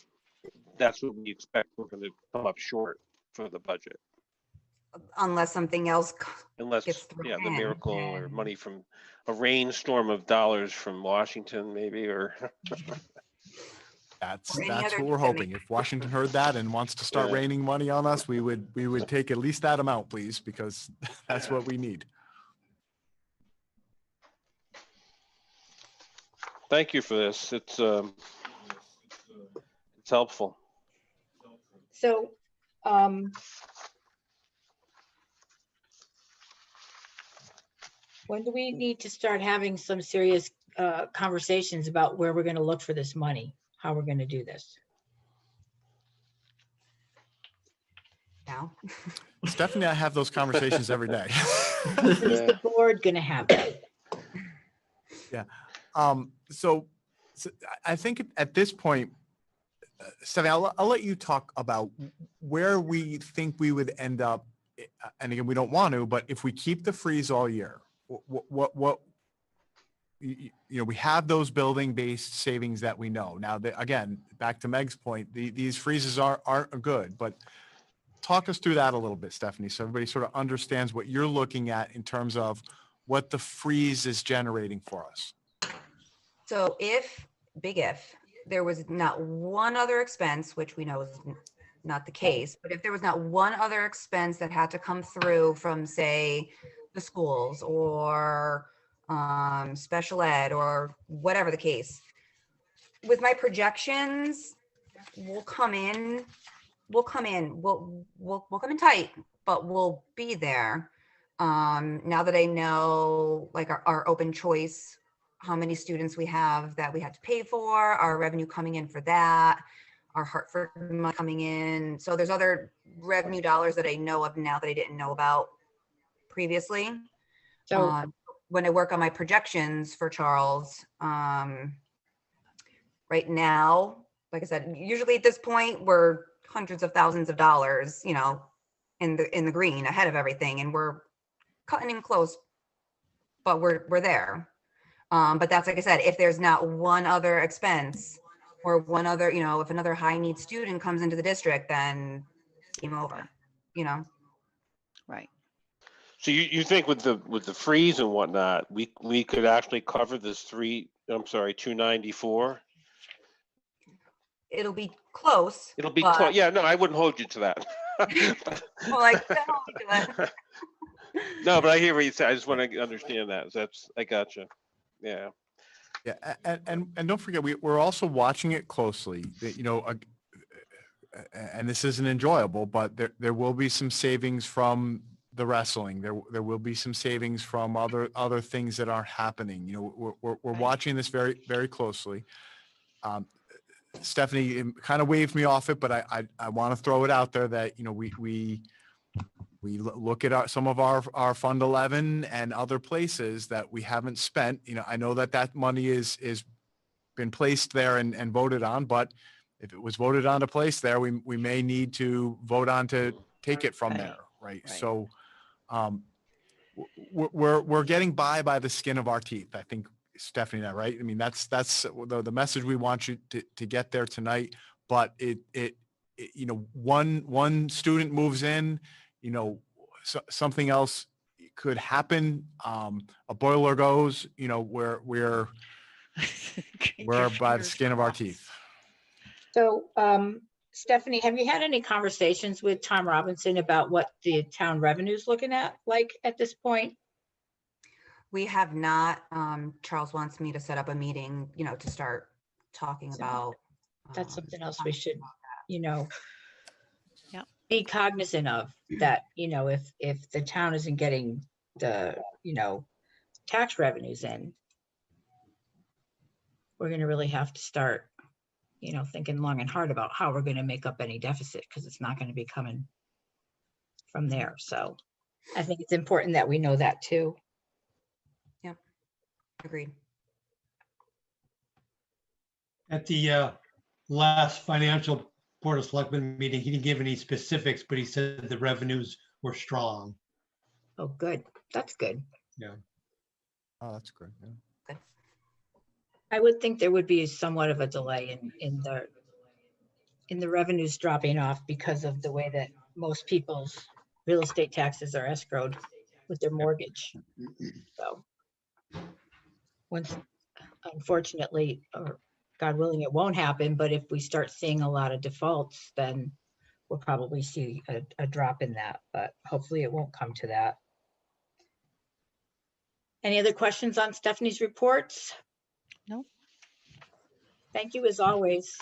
that's what we expect we're going to come up short for the budget. Unless something else Unless, gets thrown the in, miracle or then- money from a rainstorm of dollars from Washington, maybe, or That's Or any what other we're thing. hoping. If Washington heard that and wants to start Yeah. raining money on us, we would take at least that amount, please, because that's what we need. thank you for this. It's helpful. So, when do we need to start having some serious conversations about where we're going to look for this money? How we're going to do this? now. Stephanie and I have those conversations every day. Is the board going to have that? So I think at this point, Stephanie, I'll let you talk about where we think we would end up. And again, we don't want to, but if we keep the freeze all year, what we have those building-based savings that we know. Now, again, back to Meg's point, these freezes aren't good, but talk us through that a little bit, Stephanie, so everybody sort of understands what you're looking at in terms of what the freeze is generating for us. So big if, there was not one other expense, which we know is not the case, but if there was not one other expense that had to come through from, say, the schools or special ed or whatever the case, with my projections, we'll come in tight, but we'll be there. Now that I know, like, our open choice, how many students we have that we had to pay for, our revenue coming in for that, our Hartford money coming in. So there's other revenue dollars that I know of now that I didn't know about previously. So, When I work on my projections for Charles, right now, like I said, usually at this point, we're hundreds of thousands of dollars, in the green ahead of everything, and we're cutting in close, but we're there. But that's, like I said, if there's not one other expense or one other, if another high need student comes into the district, then game over, Right. So you think with the freeze and whatnot, we could actually cover this 294? It'll be close. It'll be but- close. Yeah, no, I wouldn't hold you to that. Well, like, that's how we do it. No, but I hear what you say. I just want to understand that. I gotcha. Yeah. Yeah, and don't forget, we're also watching it closely. And this isn't enjoyable, but there will be some savings from the wrestling. There will be some savings from other things that aren't happening. We're watching this very, very closely. Stephanie kind of waved me off it, but I want to throw it out there that we look at some of our Fund 11 and other places that we haven't spent. I know that money is been placed there and voted on, but if it was voted on to place there, we may need to vote on to take it from Right, there, right? right. So we're getting by the skin of our teeth. I think Stephanie and I, right? I mean, that's the message we want you to get there tonight. But it you know, one student moves in, you know, something else could happen. A boiler goes, you know, we're Keep your by the fingers skin of our crossed. teeth. So, Stephanie, have you had any conversations with Tom Robinson about what the town revenue's looking at this point? We have not. Charles wants me to set up a meeting, you know, to start talking So about. That's something else we should, you know, Yep. be cognizant of, that, you know, if the town isn't getting the, you know, tax revenues in, we're gonna really have to start, you know, thinking long and hard about how we're gonna make up any deficit, because it's not gonna be coming from there. So I think it's important that we know that too. Agreed. At the last financial Board of Selectmen meeting, he didn't give any specifics, but he said the revenues were strong. Oh, good. That's good. Oh, that's great. Yeah. I would think there would be somewhat of a delay in the revenues dropping off because of the way that most people's real estate taxes are escrowed with their mortgage. So once, unfortunately, or God willing, it won't happen, but if we start seeing a lot of defaults, then we'll probably see a drop in that, but hopefully it won't come to that. Any other questions on Stephanie's reports? No. Thank you as always.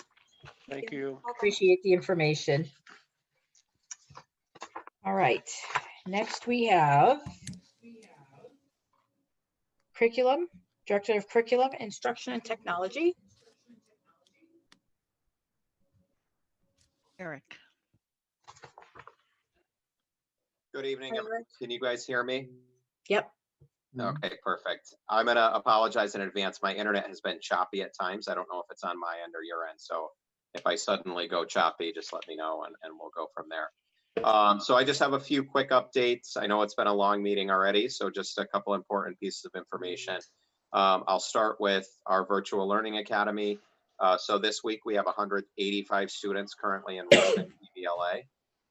Thank you. Appreciate the information. All right, next we have curriculum, Director of Curriculum, Instruction and Technology. Eric. Good evening. Hi, Rick. Can you guys hear me? Yep. Okay, perfect. I'm gonna apologize in advance. My internet has been choppy at times. I don't know if it's on my end or your end. So if I suddenly go choppy, just let me know and we'll go from there. So I just have a few quick updates. I know it's been a long meeting already, so just a couple important pieces of information. I'll start with our Virtual Learning Academy. So this week we have 185 students currently enrolled in PBLA.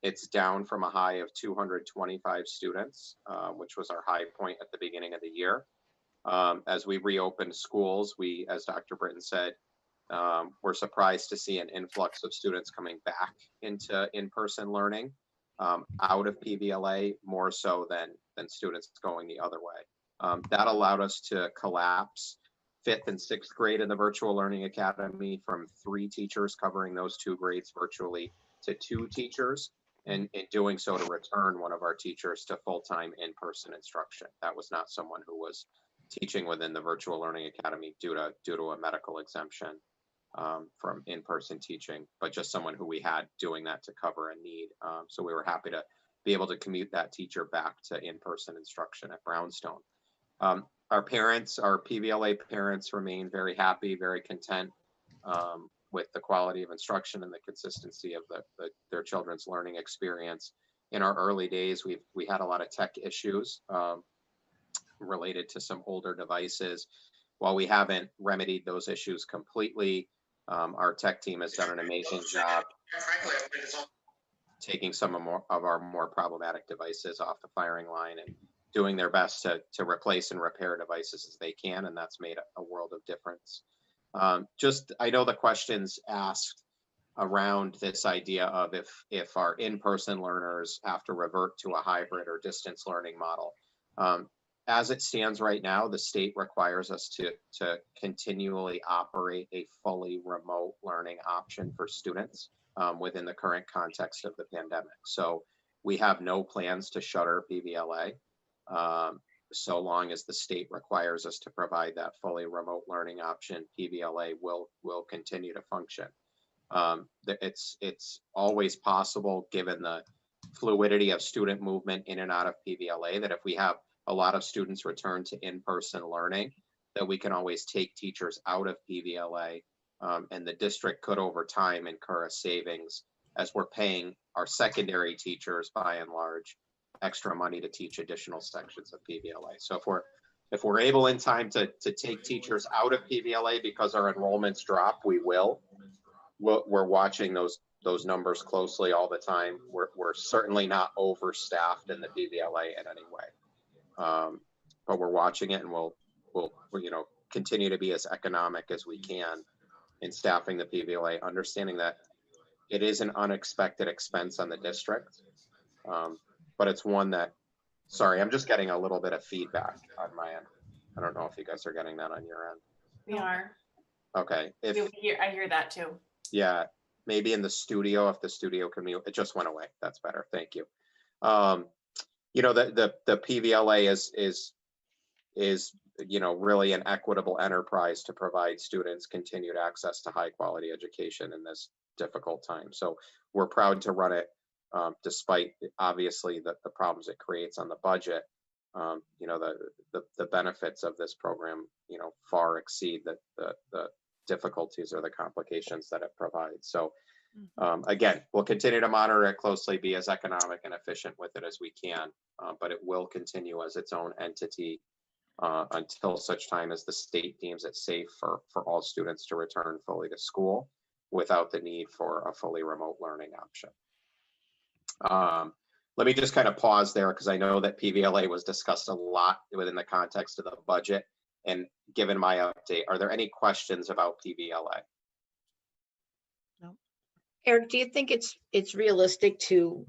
It's down from a high of 225 students, which was our high point at the beginning of the year. As we reopened schools, we, as Dr. Britton said, we're surprised to see an influx of students coming back into in-person learning out of PBLA, more so than students going the other way. That allowed us to collapse 5th and 6th grade in the Virtual Learning Academy from 3 teachers covering those 2 grades virtually to 2 teachers. And in doing so, to return one of our teachers to full-time in-person instruction. That was not someone who was teaching within the Virtual Learning Academy due to a medical exemption from in-person teaching, but just someone who we had doing that to cover a need. So we were happy to be able to commute that teacher back to in-person instruction at Brownstone. Our parents, our PBLA parents, remain very happy, very content with the quality of instruction and the consistency of their children's learning experience. In our early days, we had a lot of tech issues related to some older devices. While we haven't remedied those issues completely, our tech team has done an amazing job taking some of our more problematic devices off the firing line and doing their best to replace and repair devices as they can, and that's made a world of difference. I know the questions asked around this idea of if our in-person learners have to revert to a hybrid or distance learning model. As it stands right now, the state requires us to continually operate a fully remote learning option for students within the current context of the pandemic. So we have no plans to shutter PBLA. So long as the state requires us to provide that fully remote learning option, PBLA will continue to function. It's always possible, given the fluidity of student movement in and out of PBLA, that if we have a lot of students return to in-person learning, that we can always take teachers out of PBLA, and the district could over time incur a savings as we're paying our secondary teachers by and large extra money to teach additional sections of PVLA. So if we're able in time to take teachers out of PVLA because our enrollments drop, we will. We're watching those numbers closely all the time. We're certainly not overstaffed in the PVLA in any way, but we're watching it, and we'll continue to be as economic as we can in staffing the PVLA, understanding that it is an unexpected expense on the district, but it's one that. Sorry, I'm just getting a little bit of feedback on my end. I don't know if you guys are getting that on your end. We are. Okay. I hear that too. Yeah, maybe in the studio, if the studio can mute. It just went away. That's better. Thank you. The PVLA is really an equitable enterprise to provide students continued access to high quality education in this difficult time. So we're proud to run it, despite obviously the problems it creates on the budget. The benefits of this program, far exceed the difficulties or the complications that it provides. So again, we'll continue to monitor it closely, be as economic and efficient with it as we can, but it will continue as its own entity until such time as the state deems it safe for all students to return fully to school without the need for a fully remote learning option. Let me just kind of pause there because I know that PVLA was discussed a lot within the context of the budget. And given my update, are there any questions about PVLA? No. Eric, do you think it's realistic to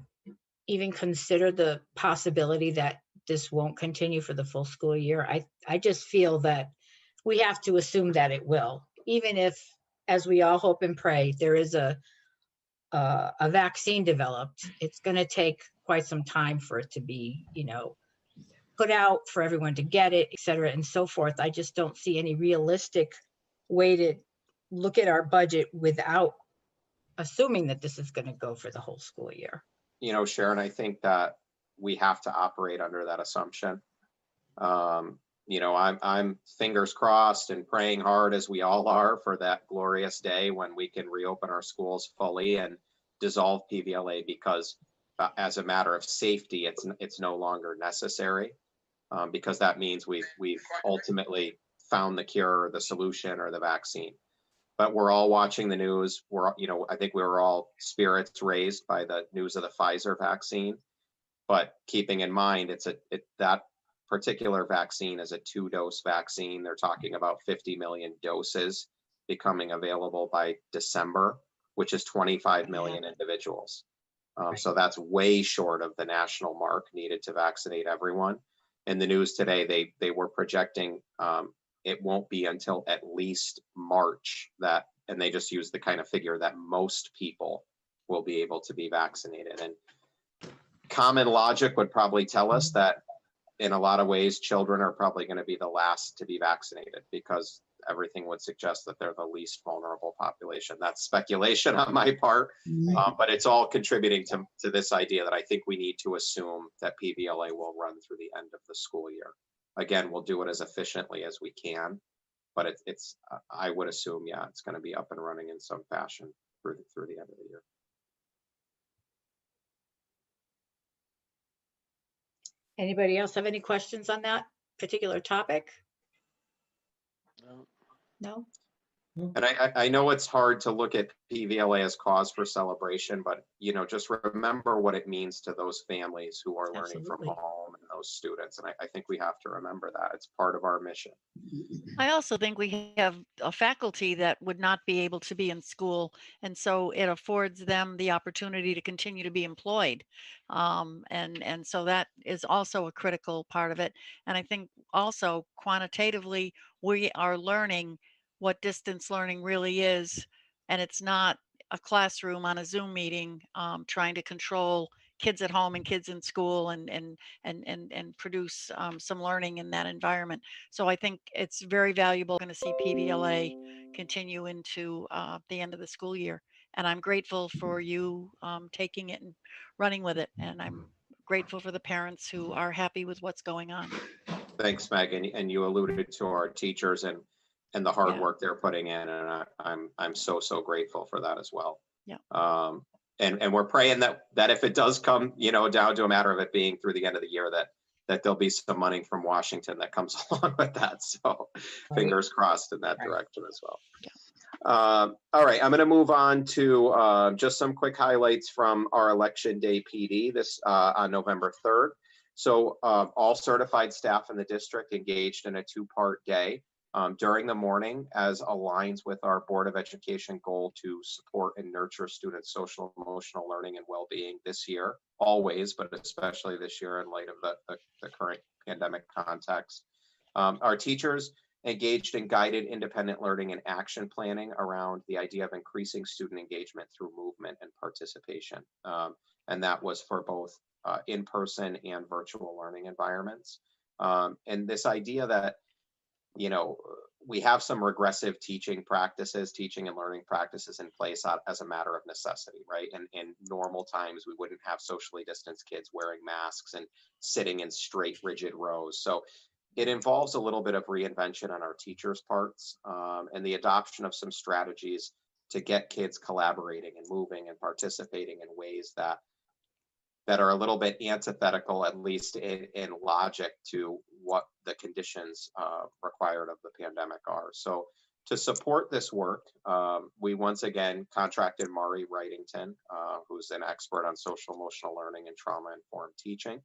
even consider the possibility that this won't continue for the full school year? I just feel that we have to assume that it will, even if, as we all hope and pray, there is a vaccine developed. It's going to take quite some time for it to be, put out, for everyone to get it, et cetera, and so forth. I just don't see any realistic way to look at our budget without assuming that this is going to go for the whole school year. Sharon, I think that we have to operate under that assumption. I'm fingers crossed and praying hard, as we all are, for that glorious day when we can reopen our schools fully and dissolve PVLA, because as a matter of safety, it's no longer necessary, because that means we've ultimately found the cure or the solution or the vaccine. But we're all watching the news. I think we were all spirits raised by the news of the Pfizer vaccine, but keeping in mind that particular vaccine is a 2-dose vaccine. They're talking about 50 million doses becoming available by December, which is 25 million individuals. So that's way short of the national mark needed to vaccinate everyone. In the news today, they were projecting it won't be until at least March and they just use the kind of figure that most people will be able to be vaccinated. And common logic would probably tell us that in a lot of ways, children are probably going to be the last to be vaccinated, because everything would suggest that they're the least vulnerable population. That's speculation on my part, but it's all contributing to this idea that I think we need to assume that PVLA will run through the end of the school year. Again, we'll do it as efficiently as we can, but I would assume, it's going to be up and running in some fashion through the end of the year. Anybody else have any questions on that particular topic? No? And I know it's hard to look at PVLA as cause for celebration, but just remember what it means to those families who are learning from home and those students. And I think we have to remember that it's part of our mission. I also think we have a faculty that would not be able to be in school, and so it affords them the opportunity to continue to be employed. And so that is also a critical part of it. And I think also quantitatively, we are learning what distance learning really is, and it's not a classroom on a Zoom meeting trying to control kids at home and kids in school and produce some learning in that environment. So I think it's very valuable. Going to see PVLA continue into the end of the school year, and I'm grateful for you taking it and running with it, and I'm grateful for the parents who are happy with what's going on. Thanks, Megan. And you alluded to our teachers and the hard work they're putting in, and I'm so grateful for that as well. Yeah. and we're praying that if it does come, down to a matter of it being through the end of the year, that there'll be some money from Washington that comes along with that. So fingers crossed in that direction as well. All right, I'm going to move on to just some quick highlights from our Election Day PD this on November 3rd. So all certified staff in the district engaged in a two-part day during the morning, as aligns with our Board of Education goal to support and nurture students' social emotional learning and well-being this year, always, but especially this year in light of the current pandemic context. Our teachers engaged in guided independent learning and action planning around the idea of increasing student engagement through movement and participation. And that was for both in-person and virtual learning environments. And this idea that, we have some regressive teaching and learning practices in place as a matter of necessity, right? And in normal times, we wouldn't have socially distanced kids wearing masks and sitting in straight, rigid rows. So it involves a little bit of reinvention on our teachers' parts, and the adoption of some strategies to get kids collaborating and moving and participating in ways that are a little bit antithetical, at least in logic, to what the conditions required of the pandemic are. So to support this work, we once again contracted Mari Wrightington, who's an expert on social emotional learning and trauma-informed teaching.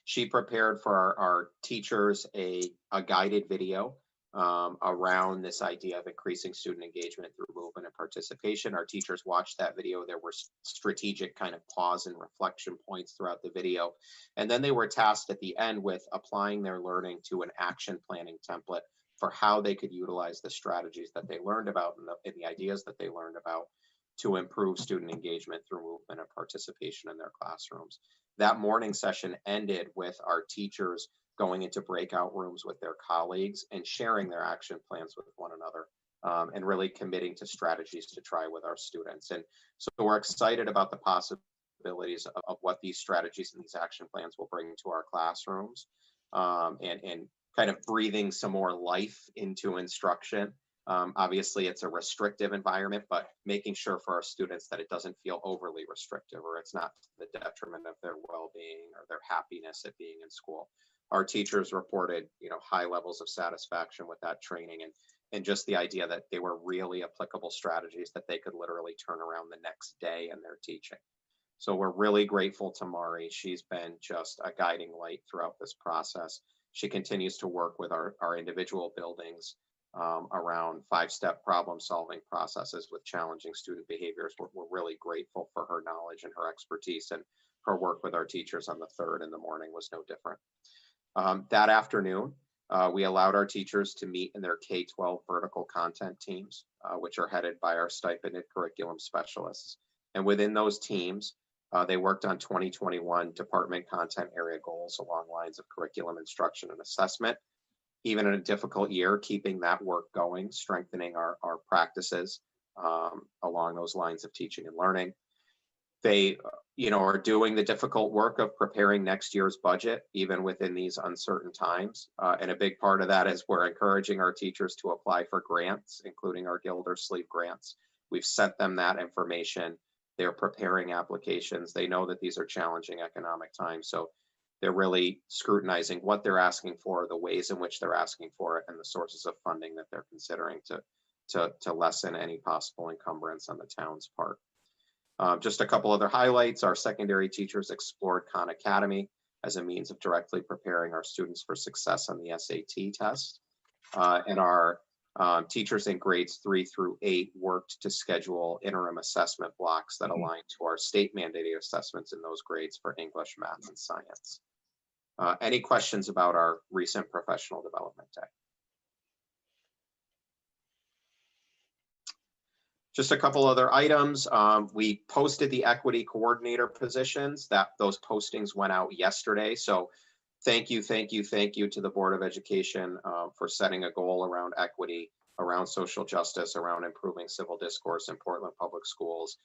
She prepared for our teachers a guided video around this idea of increasing student engagement through movement and participation. Our teachers watched that video. There were strategic kind of pause and reflection points throughout the video. And then they were tasked at the end with applying their learning to an action planning template for how they could utilize the strategies that they learned about and the ideas that they learned about to improve student engagement through movement and participation in their classrooms. That morning session ended with our teachers going into breakout rooms with their colleagues and sharing their action plans with one another, and really committing to strategies to try with our students. And so we're excited about the possibilities of what these strategies and these action plans will bring to our classrooms, and kind of breathing some more life into instruction. Obviously, it's a restrictive environment, but making sure for our students that it doesn't feel overly restrictive, or it's not to the detriment of their well-being or their happiness at being in school. Our teachers reported, high levels of satisfaction with that training, and just the idea that they were really applicable strategies that they could literally turn around the next day in their teaching. So we're really grateful to Mari. She's been just a guiding light throughout this process. She continues to work with our individual buildings around 5-step problem solving processes with challenging student behaviors. We're really grateful for her knowledge and her expertise, and her work with our teachers on the 3rd in the morning was no different. That afternoon, we allowed our teachers to meet in their K-12 vertical content teams, which are headed by our stipended curriculum specialists. And within those teams, they worked on 2021 department content area goals along lines of curriculum instruction and assessment. Even in a difficult year, keeping that work going, strengthening our practices along those lines of teaching and learning. They, are doing the difficult work of preparing next year's budget, even within these uncertain times. And a big part of that is we're encouraging our teachers to apply for grants, including our Gildersleeve grants. We've sent them that information. They're preparing applications. They know that these are challenging economic times. So they're really scrutinizing what they're asking for, the ways in which they're asking for it, and the sources of funding that they're considering to lessen any possible encumbrance on the town's part. Just a couple other highlights. Our secondary teachers explored Khan Academy as a means of directly preparing our students for success on the SAT test. And our teachers in grades 3 through 8 worked to schedule interim assessment blocks that align to our state mandated assessments in those grades for English, math, and science. Any questions about our recent professional development day? Just a couple other items. We posted the equity coordinator positions. Those postings went out yesterday. So thank you to the Board of Education for setting a goal around equity, around social justice, around improving civil discourse in Portland Public Schools.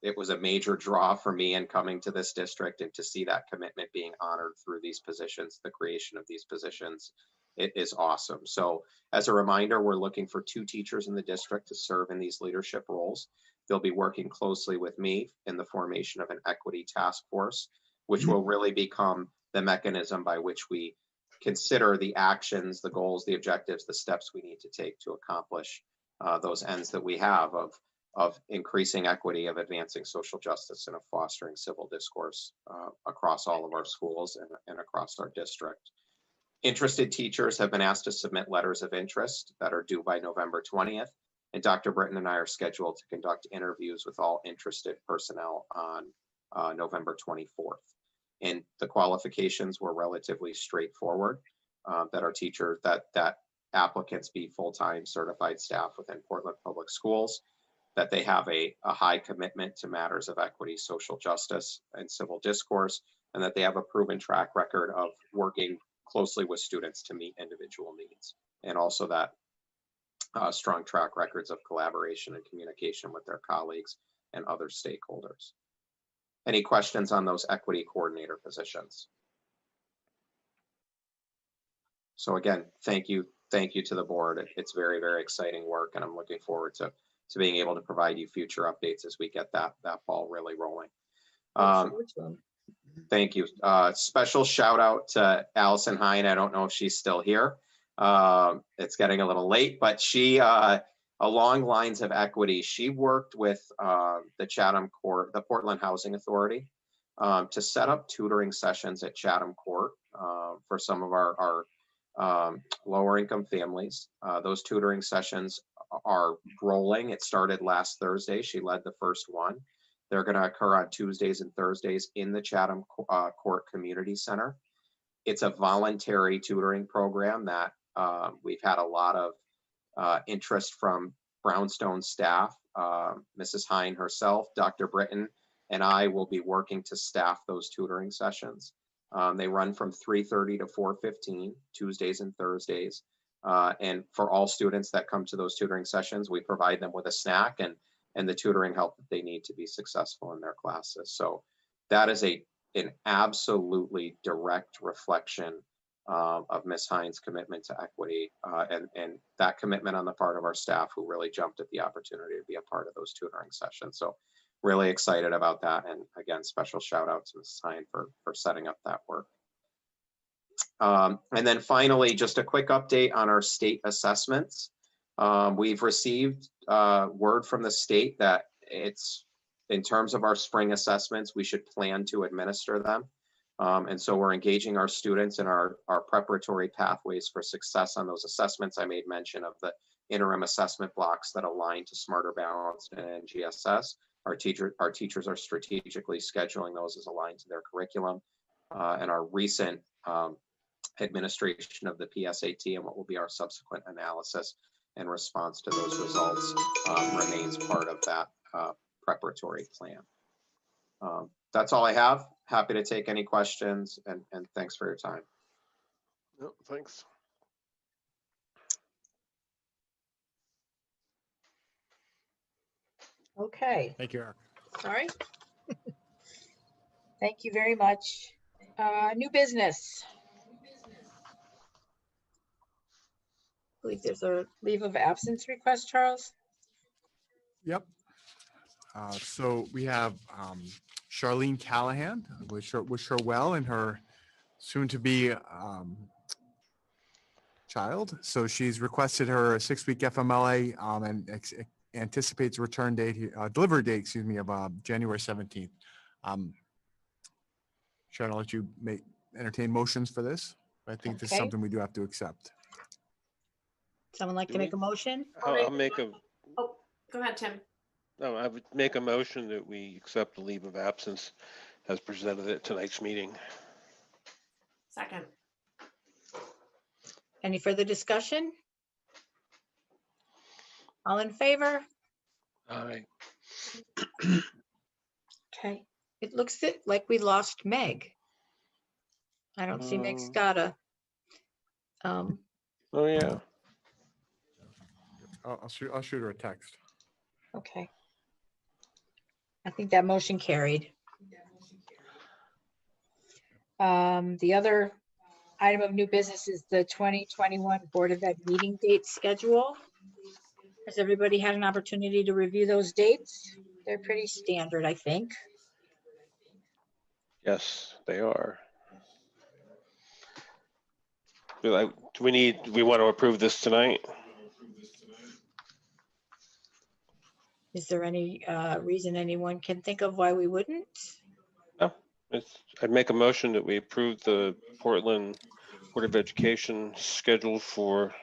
It was a major draw for me in coming to this district, and to see that commitment being honored through these positions, the creation of these positions, is awesome. So as a reminder, we're looking for 2 teachers in the district to serve in these leadership roles. They'll be working closely with me in the formation of an equity task force, which will really become the mechanism by which we consider the actions, the goals, the objectives, the steps we need to take to accomplish those ends that we have of increasing equity, of advancing social justice, and of fostering civil discourse across all of our schools and across our district. Interested teachers have been asked to submit letters of interest that are due by November 20th. And Dr. Britton and I are scheduled to conduct interviews with all interested personnel on November 24th. And the qualifications were relatively straightforward, that our teachers, that applicants be full-time certified staff within Portland Public Schools, that they have a high commitment to matters of equity, social justice, and civil discourse, and that they have a proven track record of working closely with students to meet individual needs. And also that strong track records of collaboration and communication with their colleagues and other stakeholders. Any questions on those equity coordinator positions? So again, thank you to the board. It's very, very exciting work, and I'm looking forward to being able to provide you future updates as we get that ball really rolling. Thank you. Special shout out to Allison Hine. I don't know if she's still here. It's getting a little late, but she, along lines of equity, she worked with the Chatham Court, the Portland Housing Authority, to set up tutoring sessions at Chatham Court for some of our lower income families. Those tutoring sessions are rolling. It started last Thursday. She led the first one. They're going to occur on Tuesdays and Thursdays in the Chatham Court Community Center. It's a voluntary tutoring program that we've had a lot of interest from Brownstone staff. Mrs. Hine herself, Dr. Britton, and I will be working to staff those tutoring sessions. They run from 3:30 to 4:15, Tuesdays and Thursdays. And for all students that come to those tutoring sessions, we provide them with a snack and the tutoring help that they need to be successful in their classes. So that is an absolutely direct reflection of Ms. Hine's commitment to equity and that commitment on the part of our staff, who really jumped at the opportunity to be a part of those tutoring sessions. So really excited about that. And again, special shout out to Ms. Hine for setting up that work. And then finally, just a quick update on our state assessments. We've received word from the state that it's, in terms of our spring assessments, we should plan to administer them. And so we're engaging our students in our preparatory pathways for success on those assessments. I made mention of the interim assessment blocks that align to Smarter Balanced and NGSS. Our teachers are strategically scheduling those as aligned to their curriculum. And our recent administration of the PSAT and what will be our subsequent analysis and response to those results remains part of that preparatory plan. That's all I have. Happy to take any questions, and thanks for your time. No, thanks. Okay, Thank you, Eric. sorry. Thank you very much. New business. I believe there's a leave of absence request, Charles. Yep. So we have Charlene Callahan. Wish her well in her soon-to-be child. So she's requested her 6-week FMLA and anticipates return date, delivery date, excuse me, of January 17th. Sharon, I'll let you entertain motions for this. I think this is Okay. something we do have to accept. Someone like to make a motion? I'll make a. Oh, go ahead, Tim. No, I would make a motion that we accept the leave of absence as presented at tonight's meeting. Second. Any further discussion? All in favor? All right. Okay, it looks like we lost Meg. I don't see Meg Scotta. Oh yeah. I'll shoot her a text. Okay. I think that motion carried. The other item of new business is the 2021 Board of Ed meeting date schedule. Has everybody had an opportunity to review those dates? They're pretty standard, I think. Yes, they are. Do we want to approve this tonight? Is there any reason anyone can think of why we wouldn't? No. I'd make a motion that we approve the Portland Board of Education schedule for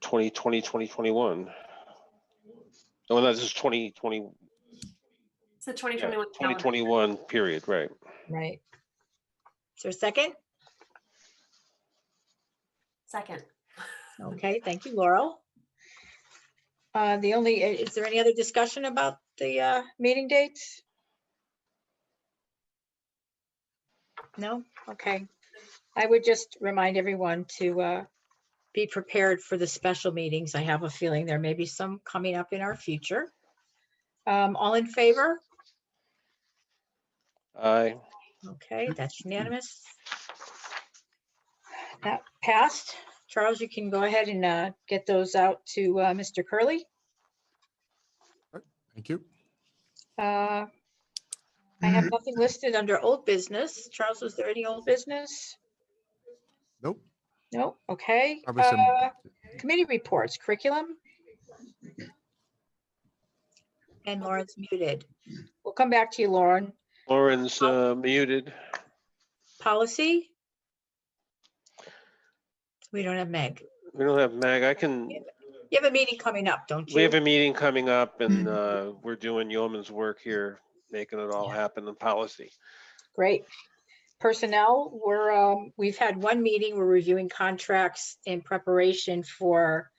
2020, 2021. Oh, no, this is 2020, It's the yeah, 2021 calendar. 2021 period, right? Right. Is there a second? Second. Okay, thank you, Laurel. Is there any other discussion about the meeting dates? No? Okay. I would just remind everyone to be prepared for the special meetings. I have a feeling there may be some coming up in our future. All in favor? Aye. Okay, that's unanimous. That passed. Charles, you can go ahead and get those out to Mr. Curley. Thank you. I have nothing listed under old business. Charles, was there any old business? Nope. No, okay. Probably some- Committee reports, curriculum. And Lauren's muted. We'll come back to you, Lauren. Lauren's muted. Policy? We don't have Meg. We don't have Meg. I can, You have a meeting coming up, don't you? we have a meeting coming up and we're doing yeoman's work here, making it all happen in policy. Great. Personnel, we've had one meeting. We're reviewing contracts in preparation for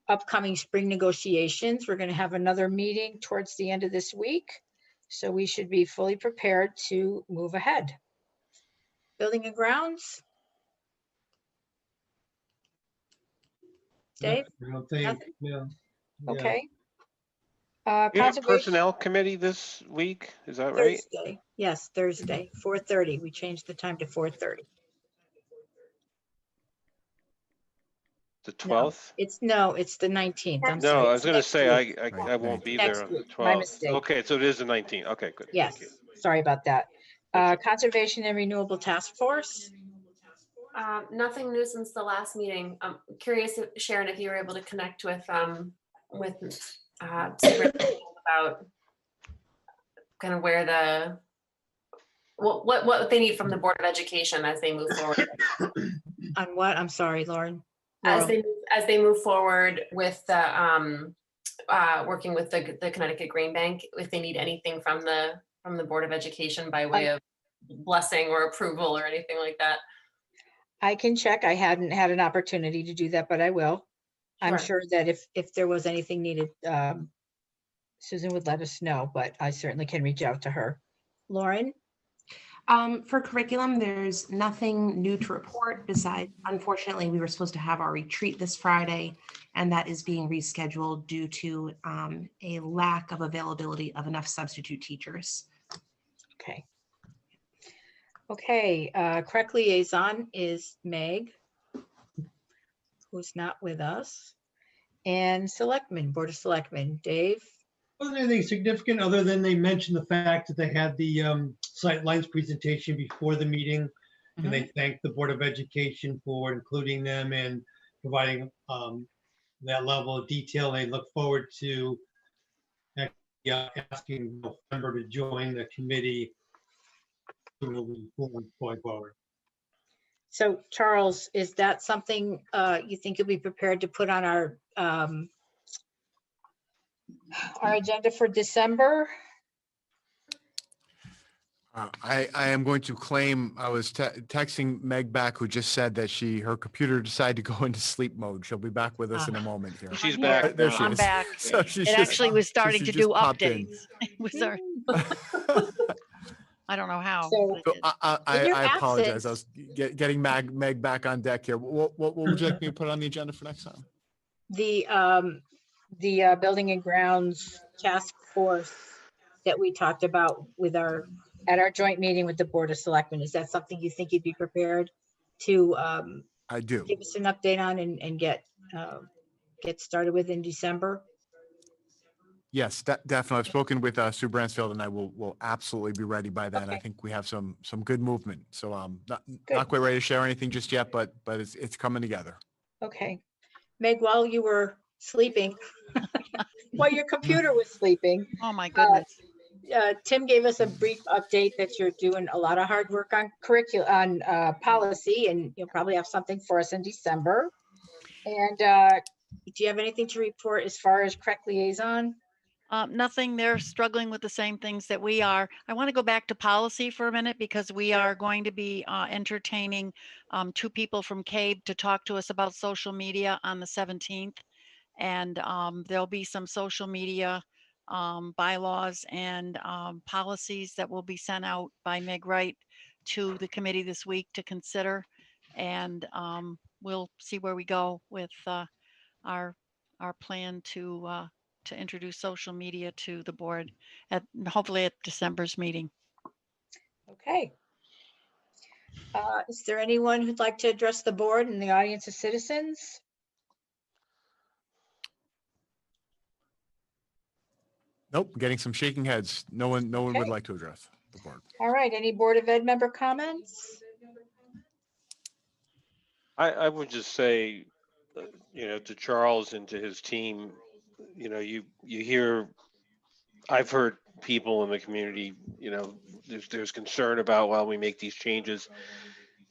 upcoming spring negotiations. We're going to have another meeting towards the end of this week. So we should be fully prepared to move ahead. Building and grounds? Dave? I don't think, Nothing? yeah. Okay. You have Conservation, personnel committee this week, is that right? Thursday. Yes, Thursday, 4:30. We changed the time to 4:30. The No, 12th? it's the 19th. I'm No, sorry. I was It's gonna next say, week. I won't be Next there on the week, my 12th. mistake. Okay, so it is the 19th. Okay, good. Yes, Thank you. sorry about that. Conservation and Renewable Task Force. Nothing new since the last meeting. I'm curious, Sharon, if you were able to connect with superintendent about kind of where what they need from the Board of Education as they move forward. On what? I'm sorry, Lauren. As Laurel. they move forward with the working with the Connecticut Grain Bank, if they need anything from the Board of Education by way of blessing or approval or anything like that. I can check. I hadn't had an opportunity to do that, but I will. I'm Sure. sure that if there was anything needed, Susan would let us know, but I certainly can reach out to her. Lauren? For curriculum, there's nothing new to report besides, unfortunately, we were supposed to have our retreat this Friday, and that is being rescheduled due to a lack of availability of enough substitute teachers. Okay. Okay, correct liaison is Meg, who's not with us. And selectmen, Board of Selectmen, Dave? Wasn't anything significant other than they mentioned the fact that they had the sight lines presentation before the meeting. And they thanked the Board of Education for including them and providing that level of detail. They look forward to asking November to join the committee going forward. So Charles, is that something you think you'll be prepared to put on our agenda for December? I am going to claim, I was texting Meg back, who just said that her computer decided to go into sleep mode. She'll be back with us in a moment here. She's I'm back. here. There she I'm is. back. So she It just- actually was so starting she to just do popped in. updates. It was our, I don't know how. So- but it So did. I In your apologize. I absence- was getting Meg back on deck here. What would you like me to put on the agenda for next time? The Building and Grounds Task Force that we talked about at our joint meeting with the Board of Selectmen, is that something you think you'd be prepared? to I do. give us an update on and get started with in December? Yes, definitely. I've spoken with Sue Bransfield, and I will absolutely be ready by then. I Okay. think we have some good movement. So not Good. quite ready to share anything just yet, but it's coming together. Okay. Meg, while you were sleeping, while your computer was sleeping, Oh, my goodness. Tim gave us a brief update that you're doing a lot of hard work on curriculum, on policy, and you'll probably have something for us in December. And do you have anything to report as far as CREC liaison? Nothing. They're struggling with the same things that we are. I want to go back to policy for a minute because we are going to be entertaining 2 people from CABE to talk to us about social media on the 17th. And there'll be some social media bylaws and policies that will be sent out by Meg Wright to the committee this week to consider. And we'll see where we go with our plan to introduce social media to the board at hopefully at December's meeting. Okay. Is there anyone who'd like to address the board and the audience of citizens? Nope, getting some shaking heads. No one would Okay. like to address the board. All right, any Board of Ed member comments? I would just say, to Charles and to his team, you hear, I've heard people in the community, there's concern about while we make these changes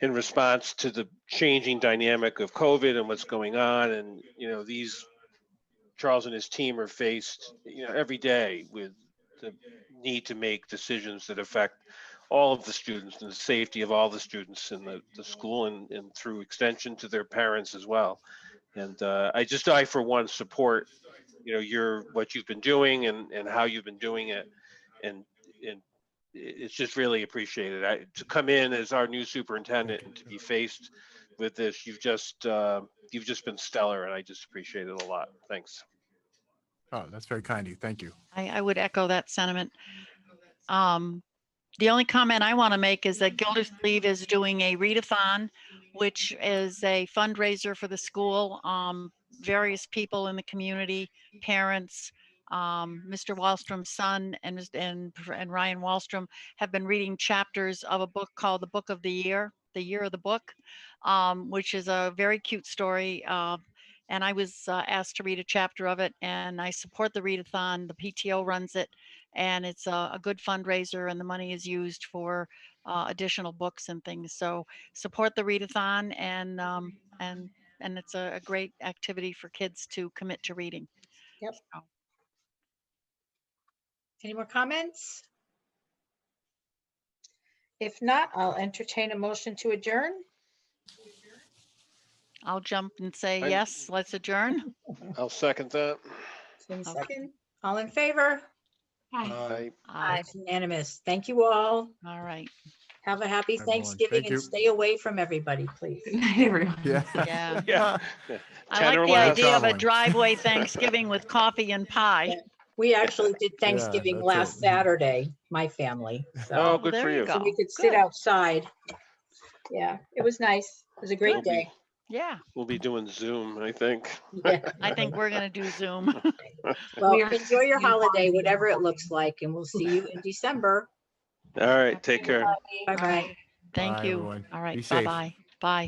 in response to the changing dynamic of COVID and what's going on. And, Charles and his team are faced, every day with the need to make decisions that affect all of the students and the safety of all the students in the school and through extension to their parents as well. And I for one support, what you've been doing and how you've been doing it. And it's just really appreciated. To come in as our new superintendent and to be faced with this, you've just been stellar, and I just appreciate it a lot. Thanks. Oh, that's very kind of you. Thank you. I would echo that sentiment. The only comment I want to make is that Gildersleeve is doing a readathon, which is a fundraiser for the school. Various people in the community, parents, Mr. Wallstrom's son and Ryan Wallstrom have been reading chapters of a book called The Book of the Year of the Book, which is a very cute story. And I was asked to read a chapter of it, and I support the readathon. The PTO runs it, and it's a good fundraiser, and the money is used for additional books and things. So support the readathon, and it's a great activity for kids to commit to reading. Yep. So, Any more comments? If not, I'll entertain a motion to adjourn. I'll jump and say I- yes, let's adjourn. I'll second that. Tim, Okay. second. All in favor? Aye. Aye. It's unanimous. Thank you all. All right. Have a happy Everyone, Thanksgiving thank and you. stay away from everybody, please. Good night, everyone. Yeah. Yeah. Yeah. I 10 like or the less. idea of a Traveling. driveway Thanksgiving with coffee and pie. Yeah. We actually did Thanksgiving that's last it. Saturday, my family. Oh, So good there for you you. go. we could sit Good. outside. Yeah, it was nice. It was a great We'll be- day. Yeah, We'll be doing Zoom, I think. Yeah. I think we're gonna do Zoom. Well, We are enjoy your new holiday, policy. whatever it looks like, and we'll see you in December. All right, take care. Bye-bye. Thank Bye, you. everyone. All right, Be safe. bye-bye. Bye.